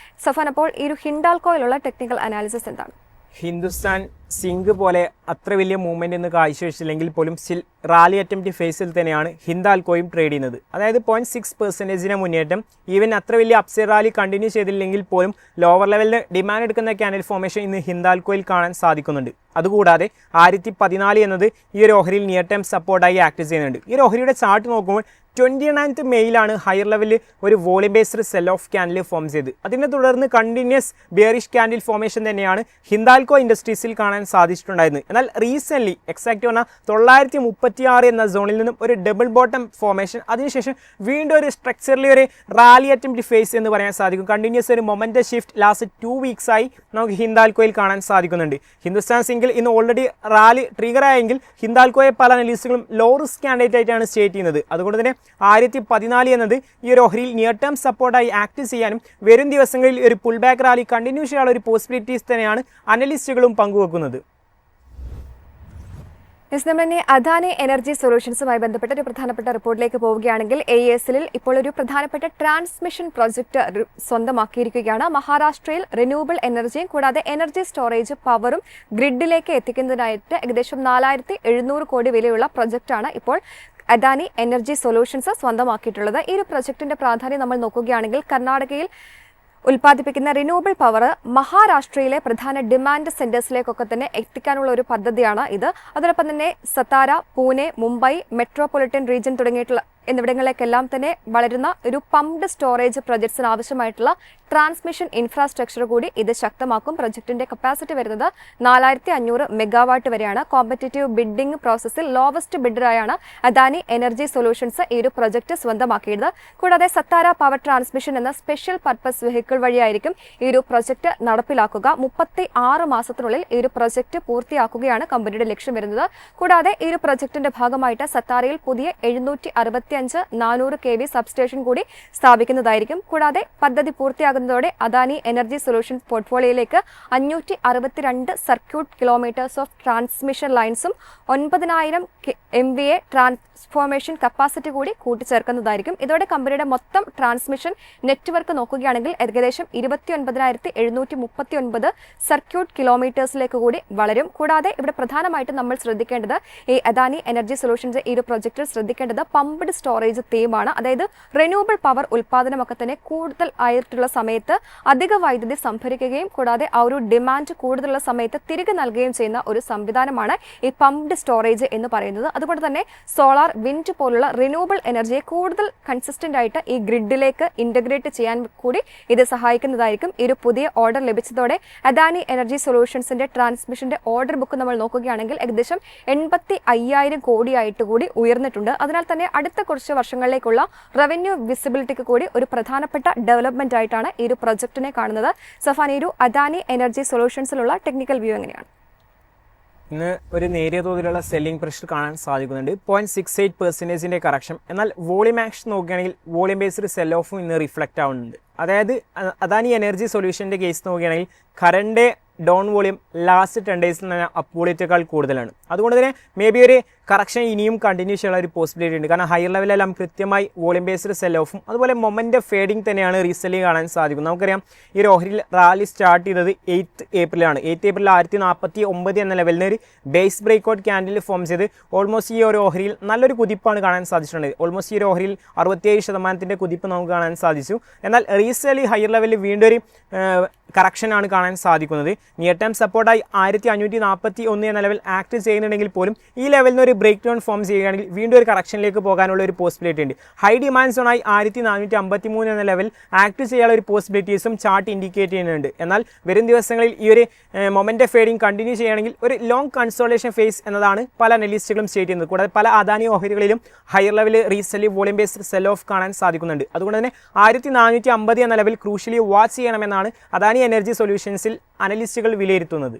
സഫാൻ, അപ്പോൾ ഈ ഒരു ഹിൻഡാൽകോയിലുള്ള ടെക്നിക്കൽ അനാലിസിസ് എന്താണ്? ഹിന്ദുസ്ഥാൻ സിങ്ക് പോലെ അത്ര വലിയ മൂവ്മെൻ്റ് ഒന്നും കാഴ്ചവെച്ചില്ലെങ്കിൽ പോലും സ്റ്റിൽ റാലി അറ്റംപ്റ്റ് ഫേസിൽ തന്നെയാണ് ഹിൻഡാൽകോയും ട്രേഡ് ചെയ്യുന്നത്. അതായത് 0.6% മുന്നേറ്റം. ഈവൻ അത്ര വലിയ അപ്സൈഡ് റാലി കണ്ടിന്യൂ ചെയ്തില്ലെങ്കിൽ പോലും ലോവർ ലെവലിൽ ഡിമാൻഡ് എടുക്കുന്ന ക്യാൻഡിൽ ഫോർമേഷൻ ഇന്ന് ഹിൻഡാൽകോയിൽ കാണാൻ സാധിക്കുന്നുണ്ട്. അതുകൂടാതെ 1014 എന്നത് ഈ ഒരു ഓഹരിയിൽ നിയർ ടൈം സപ്പോർട്ടായി ആക്ട് ചെയ്യുന്നുണ്ട്. ഈ ഒരു ഓഹരിയുടെ ചാർട്ട് നോക്കുമ്പോൾ 29 മെയിലാണ് ഹയർ ലെവലിൽ ഒരു volume based sell of candle form ചെയ്ത് അതിനെ തുടർന്ന് കണ്ടിന്യൂസ് ബിയറിഷ് ക്യാൻഡിൽ ഫോർമേഷൻ തന്നെയാണ് ഹിൻഡാൽകോ ഇൻഡസ്ട്രീസിൽ കാണാൻ സാധിച്ചിട്ടുണ്ടായിരുന്നത്. എന്നാൽ റീസെൻ്റ്ലി എക്സാക്ട് പറഞ്ഞാൽ 936 എന്ന സോണിൽ നിന്നും ഒരു ഡബിൾ ബോട്ടം ഫോർമേഷൻ, അതിനുശേഷം വീണ്ടും ഒരു സ്ട്രക്ചറലി ഒരു റാലി അറ്റംപ്റ്റ് ഫേസ് എന്ന് പറയാൻ സാധിക്കും. കണ്ടിന്യൂസ് ഒരു മൊമെൻ്റം ഷിഫ്റ്റ് ലാസ്റ്റ് 2 വീക്സായി നമുക്ക് ഹിൻഡാൽകോയിൽ കാണാൻ സാധിക്കുന്നുണ്ട്. ഹിന്ദുസ്ഥാൻ സിങ്കിൽ ഇന്ന് ഓൾറെഡി റാലി ട്രിഗർ ആയെങ്കിൽ ഹിൻഡാൽകോയെ പല അനലിസ്റ്റുകളും ലോ റിസ്ക് കാൻഡിഡേറ്റ് ആയിട്ടാണ് സ്റ്റേറ്റ് ചെയ്യുന്നത്. അതുകൊണ്ട് തന്നെ 1014 എന്നത് ഈ ഒരു ഓഹരിയിൽ നിയർ ടേം സപ്പോർട്ടായി ആക്ട് ചെയ്യാനും വരും ദിവസങ്ങളിൽ ഒരു പുൾ ബാക്ക് റാലി കണ്ടിന്യൂ ചെയ്യാനുള്ള ഒരു പോസിബിലിറ്റീസ് തന്നെയാണ് അനലിസ്റ്റുകളും പങ്കുവെക്കുന്നത്. നമ്മൾ അദാനി എനർജി സൊല്യൂഷൻസുമായി ബന്ധപ്പെട്ട ഒരു പ്രധാനപ്പെട്ട റിപ്പോർട്ടിലേക്ക് പോവുകയാണെങ്കിൽ AESL ഇപ്പോൾ ഒരു പ്രധാനപ്പെട്ട ട്രാൻസ്മിഷൻ പ്രോജക്റ്റ് സ്വന്തമാക്കിയിരിക്കുകയാണ്. മഹാരാഷ്ട്രയിൽ റിന്യൂവബിൾ എനർജിയും കൂടാതെ എനർജി സ്റ്റോറേജ് പവറും ഗ്രിഡിലേക്ക് എത്തിക്കുന്നതിനായിട്ട് ഏകദേശം 4,700 കോടി വിലയുള്ള പ്രൊജക്റ്റാണ് ഇപ്പോൾ അദാനി എനർജി സൊല്യൂഷൻസ് സ്വന്തമാക്കിയിട്ടുള്ളത്. ഈ ഒരു പ്രൊജക്ടിന്റെ പ്രാധാന്യം നമ്മൾ നോക്കുകയാണെങ്കിൽ കർണാടകയിൽ ഉൽപ്പാദിപ്പിക്കുന്ന റിന്യൂവബിൾ പവർ മഹാരാഷ്ട്രയിലെ പ്രധാന ഡിമാൻഡ് സെന്റേഴ്സിലേക്കൊക്കെ തന്നെ എത്തിക്കാനുള്ള ഒരു പദ്ധതിയാണ് ഇത്. അതോടൊപ്പം തന്നെ സത്താര, പൂനെ, മുംബൈ, മെട്രോപൊളിറ്റൻ റീജിയൻ തുടങ്ങിയിട്ടുള്ള എന്നിവിടങ്ങളിലേക്കെല്ലാം തന്നെ വളരുന്ന ഒരു പംപ്ഡ് സ്റ്റോറേജ് പ്രൊജക്ട്സിന് ആവശ്യമായിട്ടുള്ള ട്രാൻസ്മിഷൻ ഇൻഫ്രാസ്ട്രക്ചർ കൂടി ഇത് ശക്തമാക്കും. പ്രൊജക്ടിന്റെ കപ്പാസിറ്റി വരുന്നത് 4,500 മെഗാവാട്ട് വരെയാണ്. കോമ്പറ്റേറ്റീവ് ബിഡിംഗ് പ്രോസസ്സിൽ ലോവസ്റ്റ് ബിഡറായാണ് അദാനി എനർജി സൊല്യൂഷൻസ് ഈ ഒരു പ്രൊജക്ട് സ്വന്തമാക്കിയത്. കൂടാതെ സത്താര പവർ ട്രാൻസ്മിഷൻ എന്ന സ്പെഷ്യൽ പർപ്പസ് വെഹിക്കിൾ വഴിയായിരിക്കും ഈ ഒരു പ്രൊജക്ട് നടപ്പിലാക്കുക. 36 മാസത്തിനുള്ളിൽ ഈ ഒരു പ്രൊജക്ട് പൂർത്തിയാക്കുകയാണ് കമ്പനിയുടെ ലക്ഷ്യം വരുന്നത്. കൂടാതെ ഈ ഒരു പ്രൊജക്ടിന്റെ ഭാഗമായിട്ട് സത്താരയിൽ പുതിയ 765-400 kV സബ്സ്റ്റേഷൻ കൂടി സ്ഥാപിക്കുന്നതായിരിക്കും. കൂടാതെ പദ്ധതി പൂർത്തിയാകുന്നതോടെ അദാനി എനർജി സൊല്യൂഷൻസ് പോർട്ട്ഫോളിയോയിലേക്ക് 562 സർക്യൂട്ട് കിലോമീറ്റേഴ്സ് ഓഫ് ട്രാൻസ്മിഷൻ ലൈൻസും 9,000 MVA ട്രാൻസ്ഫോർമേഷൻ കപ്പാസിറ്റി കൂടി കൂട്ടിച്ചേർക്കുന്നതായിരിക്കും. ഇതോടെ കമ്പനിയുടെ മൊത്തം ട്രാൻസ്മിഷൻ നെറ്റ്വർക്ക് നോക്കുകയാണെങ്കിൽ ഏകദേശം 29,739 സർക്യൂട്ട് കിലോമീറ്റേഴ്സിലേക്ക് കൂടി വളരും. കൂടാതെ ഇവിടെ പ്രധാനമായിട്ടും നമ്മൾ ശ്രദ്ധിക്കേണ്ടത് ഈ അദാനി എനർജി സൊല്യൂഷൻസ് ഈ ഒരു പ്രൊജക്റ്റിൽ ശ്രദ്ധിക്കേണ്ടത് പമ്പ്ഡ് സ്റ്റോറേജ് തീമാണ്. അതായത് റിന്യൂവബിൾ പവർ ഉൽപ്പാദനമൊക്കെ തന്നെ കൂടുതൽ ആയിട്ടുള്ള സമയത്ത് അധിക വൈദ്യുതി സംഭരിക്കുകയും കൂടാതെ ആ ഒരു ഡിമാൻഡ് കൂടുതലുള്ള സമയത്ത് തിരികെ നൽകുകയും ചെയ്യുന്ന ഒരു സംവിധാനമാണ് ഈ പംപ്ഡ് സ്റ്റോറേജ് എന്ന് പറയുന്നത്. അതുകൊണ്ട് തന്നെ സോളാർ, വിൻഡ് പോലുള്ള റിന്യൂവബിൾ എനർജിയെ കൂടുതൽ കൺസിസ്റ്റന്റ് ആയിട്ട് ഈ ഗ്രിഡിലേക്ക് ഇന്റഗ്രേറ്റ് ചെയ്യാൻ കൂടി ഇത് സഹായിക്കുന്നതായിരിക്കും. ഈ ഒരു പുതിയ ഓർഡർ ലഭിച്ചതോടെ അദാനി എനർജി സൊല്യൂഷൻസിന്റെ ട്രാൻസ്മിഷന്റെ ഓർഡർ ബുക്ക് നമ്മൾ നോക്കുകയാണെങ്കിൽ ഏകദേശം 85,000 കോടിയായിട്ട് കൂടി ഉയർന്നിട്ടുണ്ട്. അതിനാൽ തന്നെ അടുത്ത കുറച്ച് വർഷങ്ങളിലേക്കുള്ള റവന്യൂ വിസിബിലിറ്റിക്ക് കൂടി ഒരു പ്രധാനപ്പെട്ട ഡെവലപ്മെന്റ് ആയിട്ടാണ് ഈ ഒരു പ്രൊജക്ടിനെ കാണുന്നത്. സഫാൻ, ഈ ഒരു അദാനി എനർജി സൊല്യൂഷൻസിലുള്ള ടെക്നിക്കൽ വ്യൂ എങ്ങനെയാണ്? ഇന്ന് ഒരു നേരിയ തോതിലുള്ള സെല്ലിംഗ് പ്രഷർ കാണാൻ സാധിക്കുന്നുണ്ട്. 0.68% കറക്ഷൻ. എന്നാൽ വോളിയം ആക്ഷൻ നോക്കുകയാണെങ്കിൽ വോളിയം ബേസ്ഡ് സെൽ ഓഫും ഇന്ന് റിഫ്ലക്റ്റ് ആവുന്നുണ്ട്. അതായത് അദാനി എനർജി സൊല്യൂഷൻ്റെ കേസ് നോക്കുകയാണെങ്കിൽ കറണ്ട് ഡൗൺ വോളിയം ലാസ്റ്റ് 10 ഡേയ്സിൽ തന്നെ അപ്പ് വോളിയത്തേക്കാൾ കൂടുതലാണ്. അതുകൊണ്ട് തന്നെ മേ ബി ഒരു കറക്ഷൻ ഇനിയും കണ്ടിന്യൂ ചെയ്യാനുള്ള ഒരു പോസിബിലിറ്റി ഉണ്ട്. കാരണം ഹയർ ലെവലെല്ലാം കൃത്യമായി വോളിയം ബേസ്ഡ് സെൽ ഓഫും അതുപോലെ മൊമെൻ്റ് ഫേഡിങ് തന്നെയാണ് റീസെല്ലിംഗ് കാണാൻ സാധിക്കും. നമുക്കറിയാം ഈ ഒരു ഓഹരിയിൽ റാലി സ്റ്റാർട്ട് ചെയ്തത് 8 ഏപ്രിലാണ്. 8 ഏപ്രിൽ 1049 എന്ന ലെവലിന് ഒരു ബേസ് ബ്രേക്ക്ഔട്ട് ക്യാൻഡിൽ ഫോം ചെയ്ത് ഓൾമോസ്റ്റ് ഈ ഒരു ഓഹരിയിൽ നല്ലൊരു കുതിപ്പാണ് കാണാൻ സാധിച്ചിട്ടുള്ളത്. ഓൾമോസ്റ്റ് ഈ ഒരു ഓഹരിയിൽ 67% കുതിപ്പ് നമുക്ക് കാണാൻ സാധിച്ചു. എന്നാൽ റീസെല്ലി ഹയർ ലെവലിൽ വീണ്ടും ഒരു കറക്ഷനാണ് കാണാൻ സാധിക്കുന്നത്. നിയർ ടൈം സപ്പോർട്ടായി 1541 എന്ന ലെവൽ ആക്ട് ചെയ്യുന്നുണ്ടെങ്കിൽ പോലും ഈ ലെവലിൽ നിന്ന് ഒരു ബ്രേക്ക് ഡൗൺ ഫോം ചെയ്യുകയാണെങ്കിൽ വീണ്ടും ഒരു കറക്ഷനിലേക്ക് പോകാനുള്ള ഒരു പോസിബിലിറ്റി ഉണ്ട്. ഹൈ ഡിമാൻഡ് സോണായി 1453 എന്ന ലെവൽ ആക്ട് ചെയ്യാനുള്ള ഒരു പോസിബിലിറ്റീസും ചാർട്ട് ഇൻഡിക്കേറ്റ് ചെയ്യുന്നുണ്ട്. എന്നാൽ വരും ദിവസങ്ങളിൽ ഈ ഒരു മൊമെൻ്റ് ഫേഡിങ് കണ്ടിന്യൂ ചെയ്യുകയാണെങ്കിൽ ഒരു ലോങ് കൺസോളേഷൻ ഫേസ് എന്നതാണ് പല അനലിസ്റ്റുകളും സ്റ്റേറ്റ് ചെയ്യുന്നത്. കൂടാതെ പല അദാനി ഓഹരികളിലും ഹയർ ലെവൽ റീസെല്ലി വോളിയം ബേസ്ഡ് സെൽ ഓഫ് കാണാൻ സാധിക്കുന്നുണ്ട്. അതുകൊണ്ട് തന്നെ 1450 എന്ന ലെവൽ ക്രൂഷ്യലി വാച്ച് ചെയ്യണമെന്നാണ് അദാനി എനർജി സൊല്യൂഷൻസിൽ അനലിസ്റ്റുകൾ വിലയിരുത്തുന്നത്.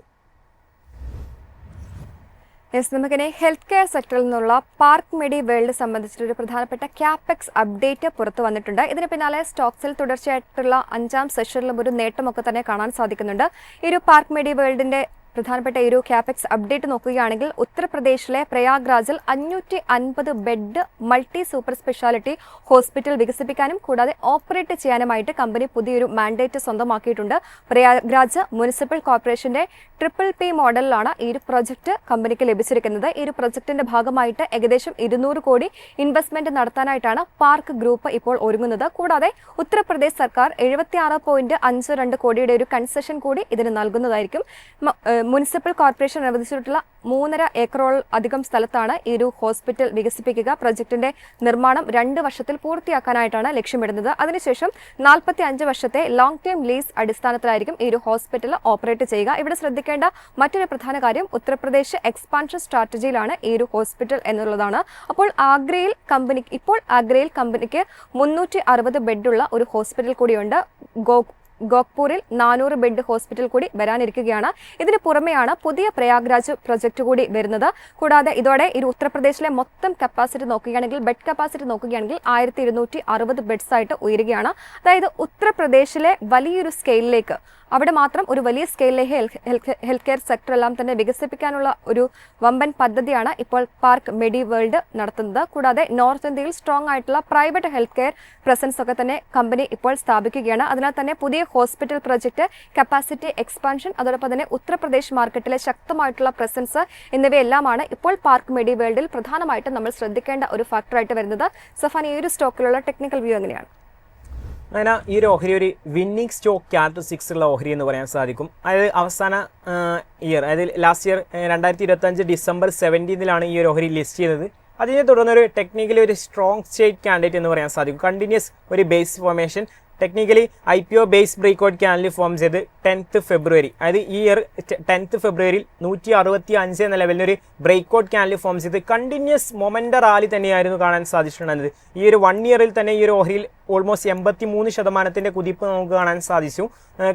നമുക്കിനെ ഹെൽത്ത് കെയർ സെക്ടറിൽ നിന്നുള്ള പാർക്ക് മെഡി വേൾഡ് സംബന്ധിച്ചിട്ടൊരു പ്രധാനപ്പെട്ട ക്യാപെക്സ് അപ്ഡേറ്റ് പുറത്തു വന്നിട്ടുണ്ട്. ഇതിന് പിന്നാലെ സ്റ്റോക്സിൽ തുടർച്ചയായിട്ടുള്ള 5ാം സെഷനിലും ഒരു നേട്ടമൊക്കെ തന്നെ കാണാൻ സാധിക്കുന്നുണ്ട്. ഈ ഒരു പാർക്ക് മെഡി വേൾഡിന്റെ പ്രധാനപ്പെട്ട ഈ ഒരു ക്യാപെക്സ് അപ്ഡേറ്റ് നോക്കുകയാണെങ്കിൽ ഉത്തർപ്രദേശിലെ പ്രയാഗ്രാജിൽ 550 bed multi super speciality hospital വികസിപ്പിക്കാനും കൂടാതെ ഓപ്പറേറ്റ് ചെയ്യാനുമായിട്ട് കമ്പനി പുതിയൊരു മാൻഡേറ്റ് സ്വന്തമാക്കിയിട്ടുണ്ട്. പ്രയാഗ്രാജ് മുനിസിപ്പൽ കോർപ്പറേഷന്റെ PPP മോഡലിലാണ് ഈ ഒരു പ്രൊജക്ട് കമ്പനിക്ക് ലഭിച്ചിരിക്കുന്നത്. ഈ ഒരു പ്രൊജക്ടിന്റെ ഭാഗമായിട്ട് ഏകദേശം 200 കോടി ഇൻവെസ്റ്റ്മെന്റ് നടത്താനായിട്ടാണ് പാർക്ക് ഗ്രൂപ്പ് ഇപ്പോൾ ഒരുങ്ങുന്നത്. കൂടാതെ ഉത്തർപ്രദേശ് സർക്കാർ 76.52 കോടിയുടെ ഒരു കൺസെഷൻ കൂടി ഇതിന് നൽകുന്നതായിരിക്കും. മുനിസിപ്പൽ കോർപ്പറേഷൻ അനുവദിച്ചിട്ടുള്ള 3.5 ഏക്കറോളം അധികം സ്ഥലത്താണ് ഈ ഒരു ഹോസ്പിറ്റൽ വികസിപ്പിക്കുക. പ്രൊജക്ടിന്റെ നിർമ്മാണം 2 വർഷത്തിൽ പൂർത്തിയാക്കാനായിട്ടാണ് ലക്ഷ്യമിടുന്നത്. അതിനുശേഷം 45 വർഷത്തെ ലോങ് ടേം ലീസ് അടിസ്ഥാനത്തിലായിരിക്കും ഈ ഒരു ഹോസ്പിറ്റൽ ഓപ്പറേറ്റ് ചെയ്യുക. ഇവിടെ ശ്രദ്ധിക്കേണ്ട മറ്റൊരു പ്രധാന കാര്യം ഉത്തർപ്രദേശ് എക്സ്പാൻഷൻ സ്ട്രാറ്റജിയിലാണ് ഈ ഒരു ഹോസ്പിറ്റൽ എന്നുള്ളതാണ്. അപ്പോൾ ആഗ്രയിൽ കമ്പനിക്ക് 360 ബെഡുള്ള ഒരു ഹോസ്പിറ്റൽ കൂടിയുണ്ട്. ഗോഖ്പൂരിൽ 400 ബെഡ് ഹോസ്പിറ്റൽ കൂടി വരാനിരിക്കുകയാണ്. ഇതിന് പുറമെയാണ് പുതിയ പ്രയാഗ്രാജ് പ്രൊജക്ട് കൂടി വരുന്നത്. കൂടാതെ ഇതോടെ ഈ ഉത്തർപ്രദേശിലെ മൊത്തം കപ്പാസിറ്റി നോക്കുകയാണെങ്കിൽ ബെഡ് കപ്പാസിറ്റി നോക്കുകയാണെങ്കിൽ 1260 ബെഡ്സ് ആയിട്ട് ഉയരുകയാണ്. അതായത് ഉത്തർപ്രദേശിലെ വലിയൊരു സ്കെയിലിലേക്ക് അവിടെ മാത്രം ഒരു വലിയ സ്കെയിലിലേക്ക് ഹെൽത്ത് കെയർ സെക്ടർ എല്ലാം തന്നെ വികസിപ്പിക്കാനുള്ള ഒരു വമ്പൻ പദ്ധതിയാണ് ഇപ്പോൾ പാർക്ക് മെഡി വേൾഡ് നടത്തുന്നത്. കൂടാതെ നോർത്ത് ഇന്ത്യയിൽ സ്ട്രോങ് ആയിട്ടുള്ള പ്രൈവറ്റ് ഹെൽത്ത് കെയർ പ്രസൻസ് ഒക്കെ തന്നെ കമ്പനി ഇപ്പോൾ സ്ഥാപിക്കുകയാണ്. അതിനാൽ തന്നെ പുതിയ ഹോസ്പിറ്റൽ പ്രൊജക്ട്, കപ്പാസിറ്റി എക്സ്പാൻഷൻ, അതോടൊപ്പം തന്നെ ഉത്തർപ്രദേശ് മാർക്കറ്റിലെ ശക്തമായിട്ടുള്ള പ്രസൻസ് എന്നിവയെല്ലാമാണ് ഇപ്പോൾ പാർക്ക് മെഡി വേൾഡിൽ പ്രധാനമായിട്ടും നമ്മൾ ശ്രദ്ധിക്കേണ്ട ഒരു ഫാക്ടറായിട്ട് വരുന്നത്. സഫാൻ, ഈ ഒരു സ്റ്റോക്കിലുള്ള ടെക്നിക്കൽ വ്യൂ എങ്ങനെയാണ്? അങ്ങനെ ഈ ഒരു ഓഹരി ഒരു വിന്നിംഗ് സ്റ്റോക്ക് ക്യാരക്ടറിസ്റ്റിക്സ് ഉള്ള ഓഹരി എന്ന് പറയാൻ സാധിക്കും. അതായത് അവസാന ഇയർ, അതായത് ലാസ്റ്റ് ഇയർ 2025 ഡിസംബർ 17 ഈ ഒരു ഓഹരി ലിസ്റ്റ് ചെയ്തത്. അതിനെ തുടർന്ന് ഒരു ടെക്നിക്കലി ഒരു സ്ട്രോങ് സ്റ്റേറ്റ് കാൻഡിഡേറ്റ് എന്ന് പറയാൻ സാധിക്കും. കണ്ടിന്യൂസ് ഒരു base formation, technically IPO base breakout candle form ചെയ്ത് 10th ഫെബ്രുവരി, അതായത് ഈ ഇയർ 10th ഫെബ്രുവരിയിൽ 165 എന്ന ലെവലിൽ ഒരു ബ്രേക്ക്ഔട്ട് ക്യാൻഡിൽ ഫോം ചെയ്ത് കണ്ടിന്യൂസ് മൊമെൻ്റ് റാലി തന്നെയായിരുന്നു കാണാൻ സാധിച്ചിട്ടുണ്ടായിരുന്നത്. ഈ ഒരു 1 ഇയറിൽ തന്നെ ഈ ഒരു ഓഹരിയിൽ ഓൾമോസ്റ്റ് 83% കുതിപ്പ് നമുക്ക് കാണാൻ സാധിച്ചു.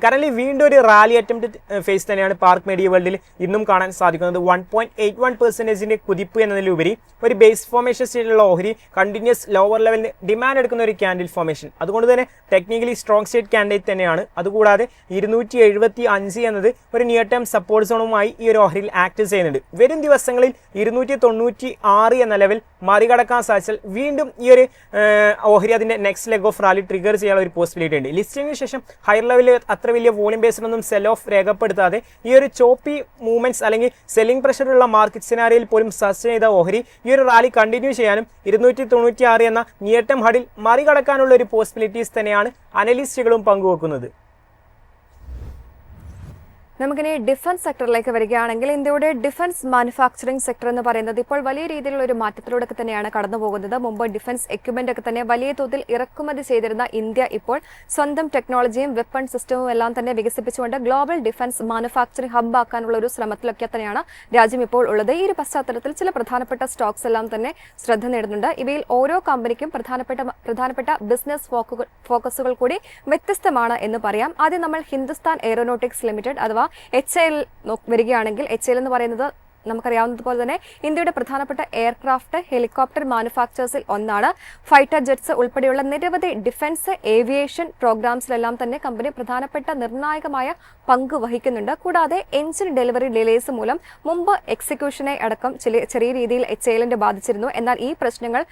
കറന്റ് വീണ്ടും ഒരു റാലി അറ്റംപ്റ്റ് ഫേസ് തന്നെയാണ് പാർക്ക് മെഡി വേൾഡിൽ ഇന്നും കാണാൻ സാധിക്കുന്നത്. 1.81% കുതിപ്പ് എന്നതിലുപരി ഒരു ബേസ് ഫോർമേഷൻ സ്റ്റേറ്റിലുള്ള ഓഹരി കണ്ടിന്യൂസ് ലോവർ ലെവലിന് ഡിമാൻഡ് എടുക്കുന്ന ഒരു ക്യാൻഡിൽ ഫോർമേഷൻ. അതുകൊണ്ട് തന്നെ ടെക്നിക്കലി സ്ട്രോങ് സ്റ്റേറ്റ് കാൻഡിഡേറ്റ് തന്നെയാണ്. അതുകൂടാതെ 275 എന്നത് ഒരു നിയർ ടൈം സപ്പോർട്ട് സോണുമായി ഈ ഒരു ഓഹരിയിൽ ആക്ട് ചെയ്യുന്നുണ്ട്. വരും ദിവസങ്ങളിൽ 296 എന്ന ലെവൽ മറികടക്കാൻ സാധിച്ചാൽ വീണ്ടും ഈ ഒരു ഓഹരി അതിൻ്റെ next leg of rally trigger ചെയ്യാനുള്ള ഒരു പോസിബിലിറ്റി ഉണ്ട്. ലിസ്റ്റിംഗിന് ശേഷം ഹയർ ലെവലിൽ അത്ര വലിയ വോളിയം ബേസിലൊന്നും സെൽ ഓഫ് രേഖപ്പെടുത്താതെ ഈ ഒരു ചോപ്പി മൂവ്മെന്റ്സ് അല്ലെങ്കിൽ സെല്ലിംഗ് പ്രഷറുള്ള മാർക്കറ്റ് സിനാരിയിൽ പോലും സസ്റ്റെയിൻ ചെയ്ത ഓഹരി ഈ ഒരു റാലി കണ്ടിന്യൂ ചെയ്യാനും 296 എന്ന നിയർ ടേം ഹഡിൽ മറികടക്കാനുള്ള ഒരു പോസിബിലിറ്റീസ് തന്നെയാണ് അനലിസ്റ്റുകളും പങ്കുവെക്കുന്നത്. നമുക്കിനി ഡിഫൻസ് സെക്ടറിലേക്ക് വരികയാണെങ്കിൽ ഇന്ത്യയുടെ ഡിഫൻസ് മാനുഫാക്ചറിംഗ് സെക്ടർ എന്ന് പറയുന്നത് ഇപ്പോൾ വലിയ രീതിയിലുള്ള ഒരു മാറ്റത്തിലൂടെ തന്നെയാണ് കടന്നു പോകുന്നത്. മുമ്പ് ഡിഫൻസ് എക്യുപ്മെന്റ് ഒക്കെ തന്നെ വലിയ തോതിൽ ഇറക്കുമതി ചെയ്തിരുന്ന ഇന്ത്യ ഇപ്പോൾ സ്വന്തം ടെക്നോളജിയും വെപ്പൺ സിസ്റ്റവും എല്ലാം തന്നെ വികസിപ്പിച്ചുകൊണ്ട് ഗ്ലോബൽ ഡിഫൻസ് മാനുഫാക്ചറിംഗ് ഹബ് ആക്കാനുള്ള ഒരു ശ്രമത്തിലൊക്കെ തന്നെയാണ് രാജ്യം ഇപ്പോൾ ഉള്ളത്. ഈ ഒരു പശ്ചാത്തലത്തിൽ ചില പ്രധാനപ്പെട്ട സ്റ്റോക്സ് എല്ലാം തന്നെ ശ്രദ്ധ നേടുന്നുണ്ട്. ഇവയിൽ ഓരോ കമ്പനിക്കും പ്രധാനപ്പെട്ട ബിസിനസ് ഫോക്കസുകൾ കൂടി വ്യത്യസ്തമാണ് എന്ന് പറയാം. ആദ്യം നമ്മൾ ഹിന്ദുസ്ഥാൻ എയ്റോനോട്ടിക്സ് ലിമിറ്റഡ് അഥവാ HAL വരികയാണെങ്കിൽ HAL എന്ന് പറയുന്നത് നമുക്കറിയാവുന്നതുപോലെ തന്നെ ഇന്ത്യയുടെ പ്രധാനപ്പെട്ട എയർക്രാഫ്റ്റ് ഹെലികോപ്റ്റർ മാനുഫാക്ചേഴ്സിൽ ഒന്നാണ്. ഫൈറ്റർ ജെറ്റ്സ് ഉൾപ്പെടെയുള്ള നിരവധി ഡിഫൻസ് ഏവിയേഷൻ പ്രോഗ്രാംസിലെല്ലാം തന്നെ കമ്പനി പ്രധാനപ്പെട്ട നിർണായകമായ പങ്ക് വഹിക്കുന്നുണ്ട്. കൂടാതെ എഞ്ചിൻ ഡെലിവറി ഡിലേസ് മൂലം മുമ്പ് എക്സിക്യൂഷനെ അടക്കം ചെറിയ രീതിയിൽ HALന്റെ ബാധിച്ചിരുന്നു. എന്നാൽ ഈ പ്രശ്നങ്ങൾ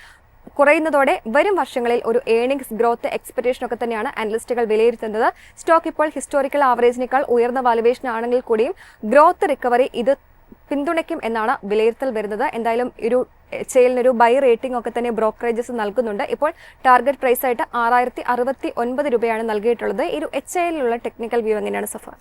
കുറയുന്നതോടെ വരും വർഷങ്ങളിൽ ഒരു ഏർണിംഗ്സ് ഗ്രോത്ത് എക്സ്പെക്ടേഷൻ ഒക്കെ തന്നെയാണ് അനലിസ്റ്റുകൾ വിലയിരുത്തുന്നത്. സ്റ്റോക്ക് ഇപ്പോൾ ഹിസ്റ്റോറിക്കൽ ആവറേജിനേക്കാൾ ഉയർന്ന വാലുവേഷൻ ആണെങ്കിൽ കൂടിയും ഗ്രോത്ത് റിക്കവറി ഇത് പിന്തുണയ്ക്കും എന്നാണ് വിലയിരുത്തൽ വരുന്നത്. എന്തായാലും ഒരു HALനൊരു ബൈ റേറ്റിംഗ് ഒക്കെ തന്നെ ബ്രോക്കറേജസ് നൽകുന്നുണ്ട്. ഇപ്പോൾ ടാർഗറ്റ് പ്രൈസ് ആയിട്ട് 6069 രൂപയാണ് നൽകിയിട്ടുള്ളത്. ഈ ഒരു HALലുള്ള ടെക്നിക്കൽ വ്യൂ എങ്ങനെയാണ് സഫാൻ?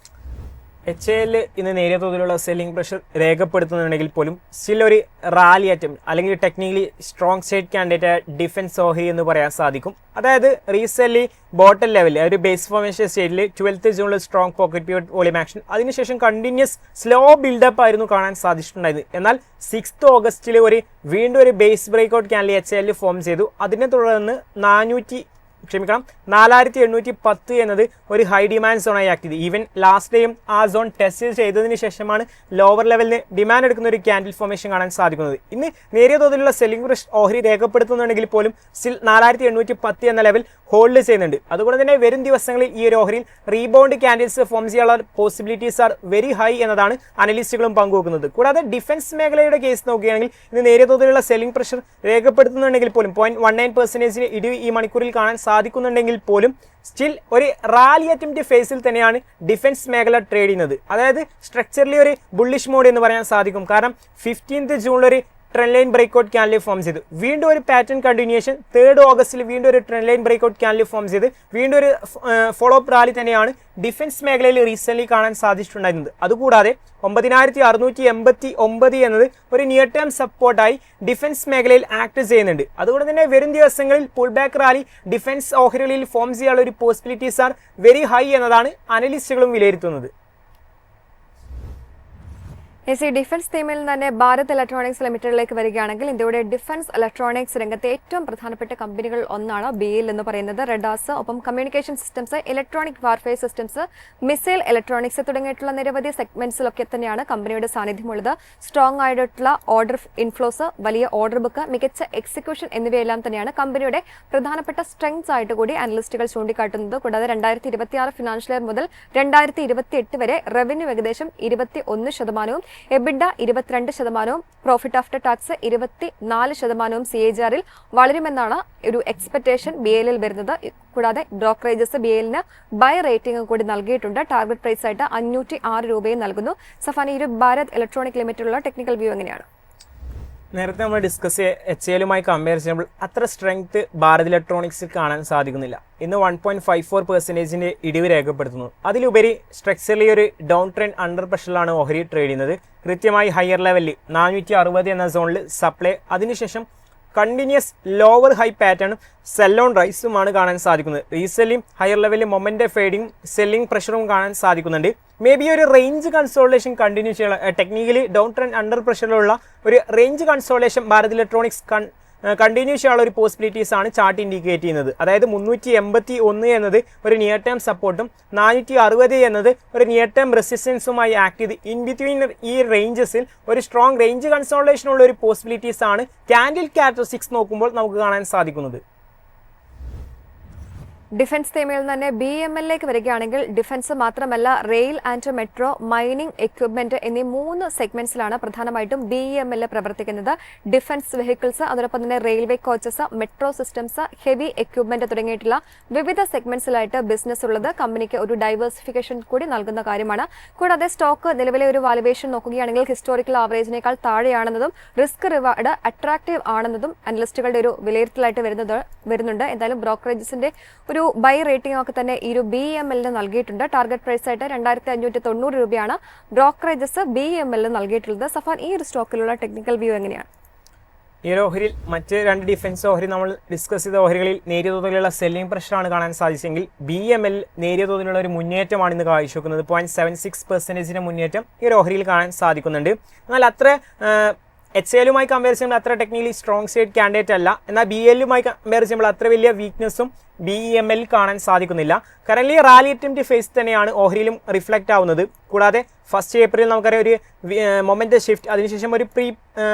HAL ഇന്ന് നേരിയ തോതിലുള്ള സെല്ലിംഗ് പ്രഷർ രേഖപ്പെടുത്തുന്നുണ്ടെങ്കിൽ പോലും സ്റ്റിൽ ഒരു റാലി അറ്റംപ്റ്റ് അല്ലെങ്കിൽ technically strong state candidate defence ഓഹരി എന്ന് പറയാൻ സാധിക്കും. അതായത് റീസെന്റ് ബോട്ടം ലെവലിൽ ഒരു ബേസ് ഫോർമേഷൻ സ്റ്റേറ്റിൽ 12th ജൂണിൽ strong pocket pivot volume action, അതിനുശേഷം കണ്ടിന്യൂസ് സ്ലോ ബിൽഡപ്പ് ആയിരുന്നു കാണാൻ സാധിച്ചിട്ടുണ്ടായത്. എന്നാൽ 6th ഓഗസ്റ്റിൽ വീണ്ടും ഒരു base breakout candle HAL form ചെയ്തു. അതിനെ തുടർന്ന് 4810 എന്നത് ഒരു ഹൈ ഡിമാൻഡ് സോണായി ആക്ട് ചെയ്തു. ഈവൻ ലാസ്റ്റ് ഡേയും ആ സോൺ ടെസ്റ്റ് ചെയ്തതിന് ശേഷമാണ് ലോവർ ലെവലിന് ഡിമാൻഡ് എടുക്കുന്ന ഒരു ക്യാൻഡിൽ ഫോർമേഷൻ കാണാൻ സാധിക്കുന്നത്. ഇന്ന് നേരിയ തോതിലുള്ള സെല്ലിംഗ് പ്രഷർ ഓഹരി രേഖപ്പെടുത്തുന്നുണ്ടെങ്കിൽ പോലും സ്റ്റിൽ 4810 എന്ന ലെവൽ ഹോൾഡ് ചെയ്യുന്നുണ്ട്. അതുകൊണ്ട് തന്നെ വരും ദിവസങ്ങളിൽ ഈ ഒരു ഓഹരിയിൽ റീബൗണ്ട് ക്യാൻഡിൽസ് ഫോം ചെയ്യാനുള്ള പോസിബിലിറ്റീസ് ആർ വെരി ഹൈ എന്നതാണ് അനലിസ്റ്റുകളും പങ്കുവെക്കുന്നത്. കൂടാതെ ഡിഫൻസ് മേഖലയുടെ കേസ് നോക്കുകയാണെങ്കിൽ ഇന്ന് നേരിയ തോതിലുള്ള സെല്ലിംഗ് പ്രഷർ രേഖപ്പെടുത്തുന്നുണ്ടെങ്കിൽ പോലും 0.19% ഇടിവ് ഈ മണിക്കൂറിൽ കാണാൻ സാധിക്കുന്നുണ്ടെങ്കിൽ പോലും സ്റ്റിൽ ഒരു റാലി അറ്റംപ്റ്റ് ഫേസിൽ തന്നെയാണ് ഡിഫൻസ് മേഖല ട്രേഡ് ചെയ്യുന്നത്. അതായത് സ്ട്രക്ചറലി ഒരു ബുള്ളിഷ് മോഡ് എന്ന് പറയാൻ സാധിക്കും. കാരണം 15th ജൂണിൽ ഒരു trend line breakout candle form ചെയ്തു. വീണ്ടും ഒരു പാറ്റേൺ കണ്ടിന്യൂഷൻ 3rd ഓഗസ്റ്റിൽ വീണ്ടും ഒരു trend line breakout candle form ചെയ്ത് വീണ്ടും ഒരു ഫോളോ അപ്പ് റാലി തന്നെയാണ് ഡിഫൻസ് മേഖലയിൽ റീസെന്റ് കാണാൻ സാധിച്ചിട്ടുണ്ടായിരുന്നത്. അതുകൂടാതെ 9689 എന്നത് ഒരു നിയർ ടേം സപ്പോർട്ടായി ഡിഫൻസ് മേഖലയിൽ ആക്ട് ചെയ്യുന്നുണ്ട്. അതുകൊണ്ട് തന്നെ വരും ദിവസങ്ങളിൽ പുൾ ബാക്ക് റാലി ഡിഫൻസ് ഓഹരികളിൽ ഫോം ചെയ്യാനുള്ള ഒരു പോസിബിലിറ്റീസ് ആർ വെരി ഹൈ എന്നതാണ് അനലിസ്റ്റുകളും വിലയിരുത്തുന്നത്. ഡിഫൻസ് തീമിൽ തന്നെ ഭാരത് ഇലക്ട്രോണിക്സ് ലിമിറ്റഡിലേക്ക് വരികയാണെങ്കിൽ ഇന്ത്യയുടെ ഡിഫൻസ് ഇലക്ട്രോണിക്സ് രംഗത്തെ ഏറ്റവും പ്രധാനപ്പെട്ട കമ്പനികൾ ഒന്നാണ് BEL എന്ന് പറയുന്നത്. റഡാസ്, ഒപ്പം communication systems, electronic warfare systems, missile electronics തുടങ്ങിയിട്ടുള്ള നിരവധി സെഗ്മെന്റ്സിലൊക്കെ തന്നെയാണ് കമ്പനിയുടെ സാന്നിധ്യമുള്ളത്. സ്ട്രോങ് ആയിട്ടുള്ള ഓർഡർ ഇൻഫ്ലോസ്, വലിയ ഓർഡർ ബുക്ക്, മികച്ച എക്സിക്യൂഷൻ എന്നിവയെല്ലാം തന്നെയാണ് കമ്പനിയുടെ പ്രധാനപ്പെട്ട സ്ട്രെങ്ത്സ് ആയിട്ട് കൂടി അനലിസ്റ്റുകൾ ചൂണ്ടിക്കാട്ടുന്നത്. കൂടാതെ 2026 ഫിനാൻഷ്യൽ ഇയർ മുതൽ 2028 വരെ റവന്യൂ ഏകദേശം 21%, EBITDA 22%, പ്രോഫിറ്റ് ആഫ്റ്റർ ടാക്സ് 24% CAGR-ൽ വളരുമെന്നാണ് ഒരു എക്സ്പെക്ടേഷൻ BEL-ൽ വരുന്നത്. കൂടാതെ ബ്രോക്കറേജസ് BEL-ന് ബൈ റേറ്റിംഗ് കൂടി നൽകിയിട്ടുണ്ട്. ടാർഗറ്റ് പ്രൈസ് ആയിട്ട് 506 രൂപയും നൽകുന്നു. സഫാൻ, ഈ ഒരു ഭാരത് ഇലക്ട്രോണിക് ലിമിറ്റഡിലുള്ള ടെക്നിക്കൽ വ്യൂ എങ്ങനെയാണ്? നേരത്തെ നമ്മൾ ഡിസ്കസ് HAL-യുമായി കമ്പയർ ചെയ്യുമ്പോൾ അത്ര സ്ട്രെങ്ത് ഭാരത് ഇലക്ട്രോണിക്സിൽ കാണാൻ സാധിക്കുന്നില്ല. ഇന്ന് 1.54% ഇടിവ് രേഖപ്പെടുത്തുന്നു. അതിലുപരി സ്ട്രക്ചറലി ഒരു ഡൗൺ ട്രെൻഡ് അണ്ടർ പ്രഷറിലാണ് ഓഹരി ട്രേഡ് ചെയ്യുന്നത്. കൃത്യമായി ഹയർ ലെവലിൽ 460 എന്ന സോണിൽ സപ്ലൈ, അതിനുശേഷം കണ്ടിന്യൂസ് ലോവർ ഹൈ പാറ്റേണും സെൽ ഓൺ റൈസുമാണ് കാണാൻ സാധിക്കുന്നത്. റീസെല്ലിയും ഹയർ ലെവലിൽ മൊമെന്റ് ഫേഡിങ്ങും സെല്ലിംഗ് പ്രഷറും കാണാൻ സാധിക്കുന്നുണ്ട്. മേ ബി ഒരു റേഞ്ച് കൺസോളിഡേഷൻ കണ്ടിന്യൂ ചെയ്യാനുള്ള ടെക്നിക്കലി ഡൗൺ ട്രെൻഡ് അണ്ടർ പ്രഷറിലുള്ള ഒരു range consolidation Bharat electronics continue ചെയ്യാനുള്ള ഒരു പോസിബിലിറ്റീസ് ആണ് ചാർട്ട് ഇൻഡിക്കേറ്റ് ചെയ്യുന്നത്. അതായത് 381 എന്നത് ഒരു നിയർ ടേം സപ്പോർട്ടും 460 എന്നത് ഒരു നിയർ ടേം റെസിസ്റ്റൻസുമായി ആക്ട് ചെയ്ത് ഇൻ ബിറ്റ്വീൻ ഈ റേഞ്ചസിൽ ഒരു സ്ട്രോങ് റേഞ്ച് കൺസോളിഡേഷൻ ഉള്ള ഒരു പോസിബിലിറ്റീസ് ആണ് ക്യാൻഡിൽ ക്യാരക്ടറിസ്റ്റിക്സ് നോക്കുമ്പോൾ നമുക്ക് കാണാൻ സാധിക്കുന്നത്. ഡിഫൻസ് തീമിൽ തന്നെ BMLലേക്ക് വരികയാണെങ്കിൽ ഡിഫൻസ് മാത്രമല്ല rail and metro, mining equipment എന്നീ 3 സെഗ്മെന്റ്സിലാണ് പ്രധാനമായിട്ടും BML പ്രവർത്തിക്കുന്നത്. ഡിഫൻസ് വെഹിക്കിൾസ്, അതോടൊപ്പം തന്നെ railway coaches, metro systems, heavy equipment തുടങ്ങിയിട്ടുള്ള വിവിധ സെഗ്മെന്റ്സിലായിട്ട് ബിസിനസ് ഉള്ളത് കമ്പനിക്ക് ഒരു ഡൈവേഴ്സിഫിക്കേഷൻ കൂടി നൽകുന്ന കാര്യമാണ്. കൂടാതെ സ്റ്റോക്ക് നിലവിലെ ഒരു വാലുവേഷൻ നോക്കുകയാണെങ്കിൽ ഹിസ്റ്റോറിക്കൽ ആവറേജിനേക്കാൾ താഴെയാണെന്നതും റിസ്ക് റിവാർഡ് അട്രാക്റ്റീവ് ആണെന്നതും അനലിസ്റ്റുകളുടെ ഒരു വിലയിരുത്തലായിട്ട് വരുന്നുണ്ട്. എന്തായാലും ബ്രോക്കറേജസിന്റെ ഒരു ബൈ റേറ്റിംഗ് ഒക്കെ തന്നെ ഈ ഒരു BMLന് നൽകിയിട്ടുണ്ട്. ടാർഗറ്റ് പ്രൈസ് ആയിട്ട് 2590 രൂപയാണ് ബ്രോക്കറേജസ് BMLന് നൽകിയിട്ടുള്ളത്. സഫാൻ, ഈ ഒരു സ്റ്റോക്കിലുള്ള ടെക്നിക്കൽ വ്യൂ എങ്ങനെയാണ്? ഈ ഒരു ഓഹരിയിൽ മറ്റ് 2 ഡിഫൻസ് ഓഹരി നമ്മൾ ഡിസ്കസ് ചെയ്ത ഓഹരികളിൽ നേരിയ തോതിലുള്ള സെല്ലിംഗ് പ്രഷറാണ് കാണാൻ സാധിച്ചെങ്കിൽ BML നേരിയ തോതിലുള്ള ഒരു മുന്നേറ്റമാണ് ഇന്ന് കാഴ്ചവെക്കുന്നത്. 0.76% മുന്നേറ്റം ഈ ഒരു ഓഹരിയിൽ കാണാൻ സാധിക്കുന്നുണ്ട്. എന്നാൽ അത്ര HL-യുമായി കമ്പയർ ചെയ്യുമ്പോൾ അത്ര ടെക്നിക്കലി സ്ട്രോങ് സൈഡ് കാൻഡിഡേറ്റ് അല്ല. എന്നാൽ BL-യുമായി കമ്പയർ ചെയ്യുമ്പോൾ അത്ര വലിയ വീക്ക്നെസ്സും BML കാണാൻ സാധിക്കുന്നില്ല. കറന്റ് റാലി അറ്റംപ്റ്റ് ഫേസ് തന്നെയാണ് ഓഹരിയിലും റിഫ്ലക്റ്റ് ആവുന്നത്. കൂടാതെ 1 ഏപ്രിൽ നമുക്കറിയാം ഒരു മൊമെന്റ് ഷിഫ്റ്റ്, അതിനുശേഷം ഒരു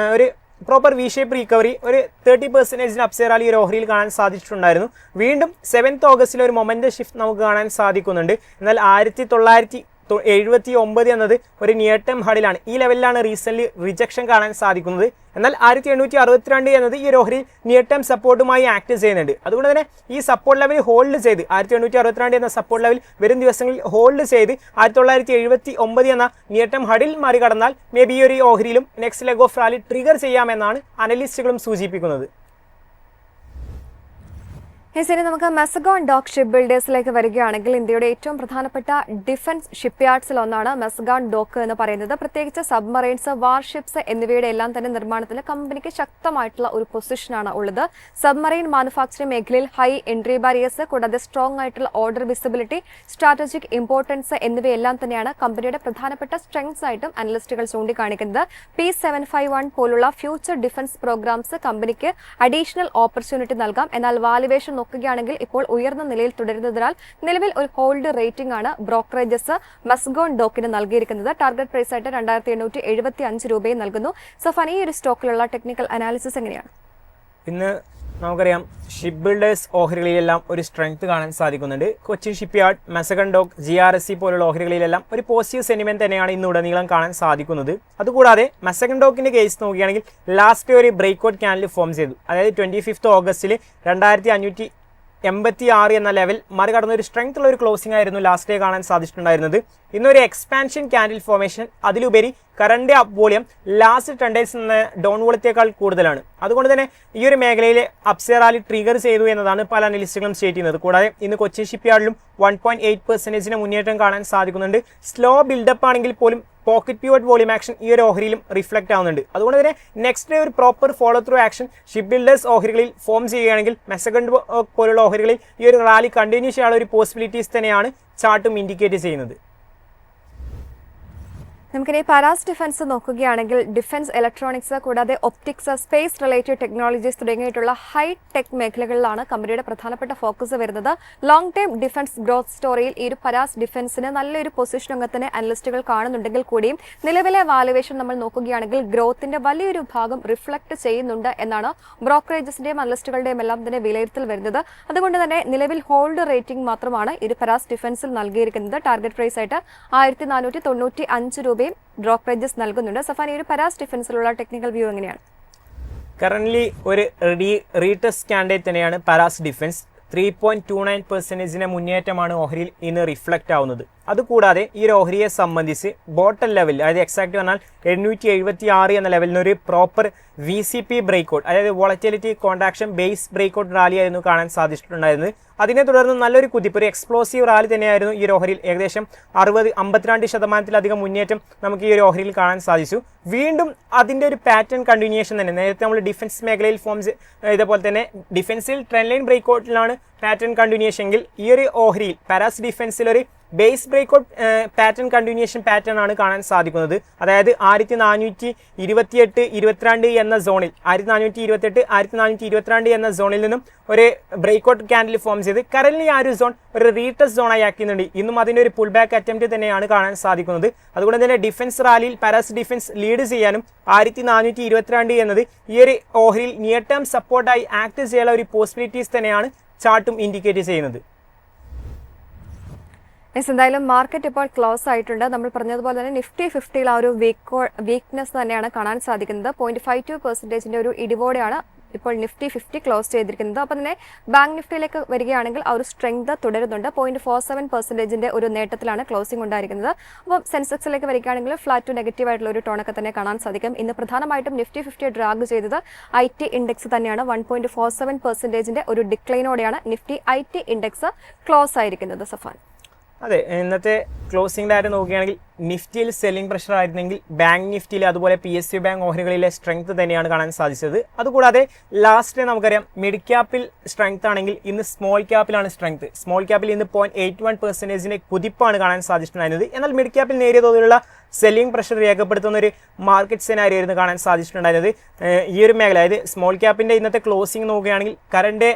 പ്രോപ്പർ വി ഷേപ്പ് റിക്കവറി, ഒരു 30% അപ്സൈഡ് റാലി ഒരു ഓഹരിയിൽ കാണാൻ സാധിച്ചിട്ടുണ്ടായിരുന്നു. വീണ്ടും 7 ഓഗസ്റ്റിൽ ഒരു മൊമെന്റ് ഷിഫ്റ്റ് നമുക്ക് കാണാൻ സാധിക്കുന്നുണ്ട്. എന്നാൽ 1979 എന്നത് ഒരു നിയർ ടേം ഹഡിലാണ്. ഈ ലെവലിലാണ് റീസെന്റ് റിജക്ഷൻ കാണാൻ സാധിക്കുന്നത്. എന്നാൽ 1862 എന്നത് ഈ ഒരു ഓഹരി നിയർ ടേം സപ്പോർട്ടുമായി ആക്ട് ചെയ്യുന്നുണ്ട്. അതുകൊണ്ട് തന്നെ ഈ സപ്പോർട്ട് ലെവൽ ഹോൾഡ് ചെയ്ത് 1862 എന്ന സപ്പോർട്ട് ലെവൽ വരും ദിവസങ്ങളിൽ ഹോൾഡ് ചെയ്ത് 1979 എന്ന നിയർ ടേം ഹഡിൽ മറികടന്നാൽ മേ ബി ഈ ഒരു ഓഹരിയിലും next leg of rally trigger ചെയ്യാമെന്നാണ് അനലിസ്റ്റുകളും സൂചിപ്പിക്കുന്നത്. ഇനി നമുക്ക് മെസഗോൺ ഡോക്ക് ഷിപ്പ് ബിൽഡേഴ്സിലേക്ക് വരികയാണെങ്കിൽ ഇന്ത്യയുടെ ഏറ്റവും പ്രധാനപ്പെട്ട ഡിഫൻസ് ഷിപ്പ്യാർഡ്സിൽ ഒന്നാണ് മെസഗോൺ ഡോക്ക് എന്ന് പറയുന്നത്. പ്രത്യേകിച്ച് സബ്മറൈൻസ്, വാർഷിപ്സ് എന്നിവയുടെ എല്ലാം തന്നെ നിർമ്മാണത്തിൽ കമ്പനിക്ക് ശക്തമായിട്ടുള്ള ഒരു പൊസിഷനാണ് ഉള്ളത്. സബ്മറൈൻ മാനുഫാക്ചറിംഗ് മേഖലയിൽ ഹൈ എൻട്രി ബാരിയേഴ്സ്, കൂടാതെ സ്ട്രോങ് ആയിട്ടുള്ള ഓർഡർ വിസിബിലിറ്റി, സ്ട്രാറ്റജിക് ഇമ്പോർട്ടൻസ് എന്നിവയെല്ലാം തന്നെയാണ് കമ്പനിയുടെ പ്രധാനപ്പെട്ട സ്ട്രെങ്ത്സ് ആയിട്ടും അനലിസ്റ്റുകൾ ചൂണ്ടിക്കാണിക്കുന്നത്. P751 പോലുള്ള ഫ്യൂച്ചർ ഡിഫൻസ് പ്രോഗ്രാംസ് കമ്പനിക്ക് അഡീഷണൽ ഓപ്പർച്യൂണിറ്റി നൽകാം. എന്നാൽ വാലുവേഷൻ നോക്കുകയാണെങ്കിൽ ഇപ്പോൾ ഉയർന്ന നിലയിൽ തുടരുന്നതിനാൽ നിലവിൽ ഒരു ഹോൾഡ് റേറ്റിംഗ് ആണ് ബ്രോക്കറേജസ് മെസഗോൺ ഡോക്കിന് നൽകിയിരിക്കുന്നത്. ടാർഗറ്റ് പ്രൈസ് ആയിട്ട് 2875 രൂപയും നൽകുന്നു. സഫാൻ, ഈ ഒരു സ്റ്റോക്കിലുള്ള ടെക്നിക്കൽ അനാലിസിസ് എങ്ങനെയാണ്? ഇന്ന് നമുക്കറിയാം ഷിപ്പ് ബിൽഡേഴ്സ് ഓഹരികളിലെല്ലാം ഒരു സ്ട്രെങ്ത് കാണാൻ സാധിക്കുന്നുണ്ട്. കൊച്ചിൻ ഷിപ്പ്യാർഡ്, മെസഗൺ ഡോക്ക്, GRSC പോലുള്ള ഓഹരികളിലെല്ലാം ഒരു പോസിറ്റീവ് സെന്റിമെന്റ് തന്നെയാണ് ഇന്ന് ഉടനീളം കാണാൻ സാധിക്കുന്നത്. അതുകൂടാതെ മെസഗൺ ഡോക്കിന്റെ കേസ് നോക്കുകയാണെങ്കിൽ ലാസ്റ്റ് ഒരു ബ്രേക്ക്ഔട്ട് ക്യാൻഡിൽ ഫോം ചെയ്തു. അതായത് 25 ഓഗസ്റ്റിൽ 2586 എന്ന ലെവൽ മറികടന്ന ഒരു സ്ട്രെങ്ത് ഉള്ള ഒരു ക്ലോസിംഗ് ആയിരുന്നു ലാസ്റ്റ് ഡേ കാണാൻ സാധിച്ചിട്ടുണ്ടായിരുന്നത്. ഇന്നൊരു എക്സ്പാൻഷൻ ക്യാൻഡിൽ ഫോർമേഷൻ, അതിലുപരി current up volume last 10 days എന്ന ഡൗൺ വോളിയത്തേക്കാൾ കൂടുതലാണ്. അതുകൊണ്ട് തന്നെ ഈ ഒരു മേഖലയിലെ അപ്സൈഡ് റാലി ട്രിഗർ ചെയ്തു എന്നതാണ് പല അനലിസ്റ്റുകളും സ്റ്റേറ്റ് ചെയ്യുന്നത്. കൂടാതെ ഇന്ന് കൊച്ചിൻ ഷിപ്പ്യാർഡിലും 1.8% മുന്നേറ്റം കാണാൻ സാധിക്കുന്നുണ്ട്. സ്ലോ ബിൽഡപ്പ് ആണെങ്കിൽ പോലും പോക്കറ്റ് പിവറ്റ് വോളിയം ആക്ഷൻ ഈ ഒരു ഓഹരിയിലും റിഫ്ലക്റ്റ് ആവുന്നുണ്ട്. അതുകൊണ്ട് തന്നെ നെക്സ്റ്റ് ഡേ ഒരു proper follow through action ship builders ഓഹരികളിൽ ഫോം ചെയ്യുകയാണെങ്കിൽ മെസഗൺ പോലുള്ള ഓഹരികളിൽ ഈ ഒരു റാലി കണ്ടിന്യൂ ചെയ്യാനുള്ള ഒരു പോസിബിലിറ്റീസ് തന്നെയാണ് ചാർട്ടും ഇൻഡിക്കേറ്റ് ചെയ്യുന്നത്. നമുക്കിനി പാരാസ് ഡിഫൻസ് നോക്കുകയാണെങ്കിൽ ഡിഫൻസ് ഇലക്ട്രോണിക്സ്, കൂടാതെ ഒപ്റ്റിക്സ്, സ്പേസ് റിലേറ്റഡ് ടെക്നോളജീസ് തുടങ്ങിയിട്ടുള്ള ഹൈ ടെക് മേഖലകളിലാണ് കമ്പനിയുടെ പ്രധാനപ്പെട്ട ഫോക്കസ് വരുന്നത്. ലോങ് ടേം ഡിഫൻസ് ഗ്രോത്ത് സ്റ്റോറിയിൽ ഈ ഒരു പാരാസ് ഡിഫൻസിന് നല്ലൊരു പൊസിഷൻ ഒക്കെ തന്നെ അനലിസ്റ്റുകൾ കാണുന്നുണ്ടെങ്കിൽ കൂടിയും നിലവിലെ വാലുവേഷൻ നമ്മൾ നോക്കുകയാണെങ്കിൽ ഗ്രോത്തിന്റെ വലിയൊരു ഭാഗം റിഫ്ലക്ട് ചെയ്യുന്നുണ്ട് എന്നാണ് ബ്രോക്കറേജസിന്റെയും അനലിസ്റ്റുകളുടെയും എല്ലാം തന്നെ വിലയിരുത്തൽ വരുന്നത്. അതുകൊണ്ട് തന്നെ നിലവിൽ ഹോൾഡ് റേറ്റിംഗ് മാത്രമാണ് ഈ പാരാസ് ഡിഫൻസിൽ നൽകിയിരിക്കുന്നത്. ടാർഗറ്റ് പ്രൈസ് ആയിട്ട് 1495 രൂപ ബ്രോക്കറേജസ് നൽകുന്നുണ്ട്. സഫാൻ, ഈ ഒരു പാരാസ് ഡിഫൻസിലുള്ള ടെക്നിക്കൽ വ്യൂ എങ്ങനെയാണ്? കറന്റ്ലി ഒരു റീടെസ്റ്റ് കാൻഡിഡേറ്റ് തന്നെയാണ് പാരാസ് ഡിഫൻസ്. 3.29% മുന്നേറ്റമാണ് ഓഹരിയിൽ ഇന്ന് റിഫ്ലക്റ്റ് ആവുന്നത്. അതുകൂടാതെ ഈ ഒരു ഓഹരിയെ സംബന്ധിച്ച് ബോട്ടം ലെവൽ, അതായത് എക്സാക്ട് പറഞ്ഞാൽ 876 എന്ന ലെവലിന് ഒരു പ്രോപ്പർ VCP ബ്രേക്ക്ഔട്ട്, അതായത് volatility contraction base breakout rally ആയിരുന്നു കാണാൻ സാധിച്ചിട്ടുണ്ടായിരുന്നത്. അതിനെ തുടർന്ന് നല്ലൊരു കുതിപ്പ്, ഒരു എക്സ്പ്ലോസീവ് റാലി തന്നെയായിരുന്നു ഈ ഒരു ഓഹരിയിൽ. ഏകദേശം 52% മുന്നേറ്റം നമുക്ക് ഈ ഒരു ഓഹരിയിൽ കാണാൻ സാധിച്ചു. വീണ്ടും അതിൻ്റെ ഒരു പാറ്റേൺ കണ്ടിന്യൂഷൻ തന്നെ. നേരത്തെ നമ്മൾ ഡിഫൻസ് മേഖലയിൽ ഫോം ഇതേപോലെ തന്നെ ഡിഫൻസിൽ ട്രെൻഡ് ലൈൻ ബ്രേക്ക്ഔട്ടിലാണ് പാറ്റേൺ കണ്ടിന്യൂഷൻ എങ്കിൽ ഈ ഒരു ഓഹരിയിൽ പാരാസ് ഡിഫൻസിൽ ഒരു base breakout pattern continuation pattern ആണ് കാണാൻ സാധിക്കുന്നത്. അതായത് 1428-22 എന്ന സോണിൽ 1428-1422 എന്ന സോണിൽ നിന്നും ഒരു ബ്രേക്ക്ഔട്ട് ക്യാൻഡിൽ ഫോം ചെയ്ത് കറന്റ് ആ ഒരു സോൺ ഒരു റീടെസ്റ്റ് സോണായി ആക്കുന്നുണ്ട്. ഇന്നും അതിൻ്റെ ഒരു പുൾ ബാക്ക് അറ്റംപ്റ്റ് തന്നെയാണ് കാണാൻ സാധിക്കുന്നത്. അതുകൊണ്ട് തന്നെ ഡിഫൻസ് റാലിയിൽ പാരാസ് ഡിഫൻസ് ലീഡ് ചെയ്യാനും 1422 എന്നത് ഈ ഒരു ഓഹരിയിൽ നിയർ ടേം സപ്പോർട്ടായി ആക്ട് ചെയ്യാനുള്ള ഒരു പോസിബിലിറ്റീസ് തന്നെയാണ് ചാർട്ടും ഇൻഡിക്കേറ്റ് ചെയ്യുന്നത്. മീൻസ് എന്തായാലും മാർക്കറ്റ് ഇപ്പോൾ ക്ലോസ് ആയിട്ടുണ്ട്. നമ്മൾ പറഞ്ഞതുപോലെ തന്നെ നിഫ്റ്റി 50 ആ ഒരു വീക്ക്നെസ് തന്നെയാണ് കാണാൻ സാധിക്കുന്നത്. 0.52% ഒരു ഇടിവോടെയാണ് ഇപ്പോൾ നിഫ്റ്റി 50 ക്ലോസ് ചെയ്തിരിക്കുന്നത്. അപ്പം തന്നെ ബാങ്ക് നിഫ്റ്റിയിലേക്ക് വരികയാണെങ്കിൽ ആ ഒരു സ്ട്രെങ്ത് തുടരുന്നുണ്ട്. 0.47% ഒരു നേട്ടത്തിലാണ് ക്ലോസിംഗ് ഉണ്ടായിരിക്കുന്നത്. അപ്പോൾ സെൻസെക്സിലേക്ക് വരികയാണെങ്കിൽ ഫ്ലാറ്റ് ടു നെഗറ്റീവ് ആയിട്ടുള്ള ഒരു ടോണൊക്കെ തന്നെ കാണാൻ സാധിക്കും. ഇന്ന് പ്രധാനമായിട്ടും നിഫ്റ്റി 50 ഡ്രാഗ് ചെയ്തത് IT ഇൻഡെക്സ് തന്നെയാണ്. 1.47% ഒരു ഡിക്ലൈനോടെയാണ് നിഫ്റ്റി IT ഇൻഡെക്സ് ക്ലോസ് ആയിരിക്കുന്നത്. സഫാൻ, അതെ, ഇന്നത്തെ ക്ലോസിംഗ് ആയിട്ട് നോക്കുകയാണെങ്കിൽ നിഫ്റ്റിയിൽ സെല്ലിംഗ് പ്രഷർ ആയിരുന്നെങ്കിൽ ബാങ്ക് നിഫ്റ്റിയിൽ അതുപോലെ PSU ബാങ്ക് ഓഹരികളിലെ സ്ട്രെങ്ത് തന്നെയാണ് കാണാൻ സാധിച്ചത്. അതുകൂടാതെ ലാസ്റ്റ് നമുക്കറിയാം മിഡ് ക്യാപ്പിൽ സ്ട്രെങ്ത് ആണെങ്കിൽ ഇന്ന് സ്മോൾ ക്യാപ്പിലാണ് സ്ട്രെങ്ത്. സ്മോൾ ക്യാപ്പിൽ ഇന്ന് 0.81% കുതിപ്പാണ് കാണാൻ സാധിച്ചിട്ടുണ്ടായിരുന്നത്. എന്നാൽ മിഡ് ക്യാപ്പിൽ നേരിയ തോതിലുള്ള സെല്ലിംഗ് പ്രഷർ രേഖപ്പെടുത്തുന്ന ഒരു മാർക്കറ്റ് സെനാരിയോ ആയിരുന്നു കാണാൻ സാധിച്ചിട്ടുണ്ടായിരുന്നത്. ഈ ഒരു മേഖല, അതായത് സ്മോൾ ക്യാപ്പിൻ്റെ ഇന്നത്തെ ക്ലോസിംഗ് നോക്കുകയാണെങ്കിൽ കറണ്ട്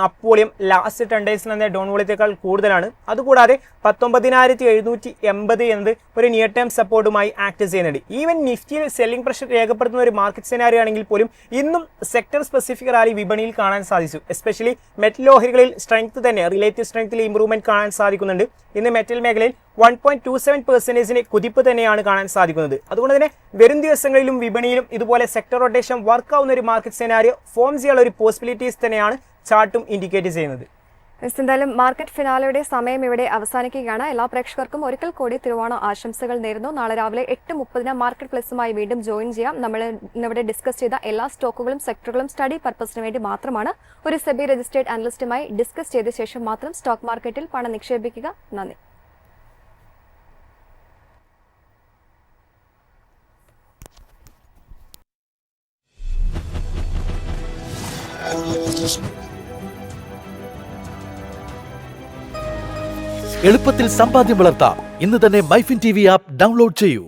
അപ്പ് വോളിയം ലാസ്റ്റ് 10 ഡേയ്സിൽ തന്നെ ഡൗൺ വോളിയത്തേക്കാൾ കൂടുതലാണ്. അതുകൂടാതെ 19,780 എന്നത് ഒരു നിയർ ടേം സപ്പോർട്ടുമായി ആക്ട് ചെയ്യുന്നുണ്ട്. ഈവൻ നിഫ്റ്റിയിൽ സെല്ലിംഗ് പ്രഷർ രേഖപ്പെടുത്തുന്ന ഒരു മാർക്കറ്റ് സെനാരിയോ ആണെങ്കിൽ പോലും ഇന്നും സെക്ടർ സ്പെസിഫിക് റാലി വിപണിയിൽ കാണാൻ സാധിച്ചു. എസ്പെഷ്യലി മെറ്റൽ ഓഹരികളിൽ സ്ട്രെങ്ത് തന്നെ, റിലേറ്റീവ് സ്ട്രെങ്ത്തിൽ ഇംപ്രൂവ്മെന്റ് കാണാൻ സാധിക്കുന്നുണ്ട്. ഇന്ന് മെറ്റൽ മേഖലയിൽ 1.27% കുതിപ്പ് തന്നെയാണ് കാണാൻ സാധിക്കുന്നത്. അതുകൊണ്ട് തന്നെ വരും ദിവസങ്ങളിലും വിപണിയിലും ഇതുപോലെ സെക്ടർ റൊട്ടേഷൻ വർക്ക് ആവുന്ന ഒരു മാർക്കറ്റ് സെനാരിയോ ഫോം ചെയ്യാനുള്ള ഒരു പോസിബിലിറ്റീസ് തന്നെയാണ് ചാർട്ടും ഇൻഡിക്കേറ്റ് ചെയ്യുന്നത്. എന്തായാലും മാർക്കറ്റ് ഫിനാലയുടെ സമയം ഇവിടെ അവസാനിക്കുകയാണ്. എല്ലാ പ്രേക്ഷകർക്കും ഒരിക്കൽ കൂടി തിരുവോണ ആശംസകൾ നേരുന്നു. നാളെ രാവിലെ 8:30 മാർക്കറ്റ് പ്ലസുമായി വീണ്ടും ജോയിൻ ചെയ്യാം. നമ്മൾ ഇന്നിവിടെ ഡിസ്കസ് ചെയ്ത എല്ലാ സ്റ്റോക്കുകളും സെക്ടറുകളും സ്റ്റഡി പർപ്പസിന് വേണ്ടി മാത്രമാണ്. ഒരു സെബി രജിസ്ട്രേഡ് അനലിസ്റ്റുമായി ഡിസ്കസ് ചെയ്ത ശേഷം മാത്രം സ്റ്റോക്ക് മാർക്കറ്റിൽ പണം നിക്ഷേപിക്കുക. നന്ദി. എളുപ്പത്തിൽ സമ്പാദ്യം വളർത്താം. ഇന്ന് തന്നെ മൈഫിൻ TV ആപ്പ് ഡൗൺലോഡ് ചെയ്യൂ.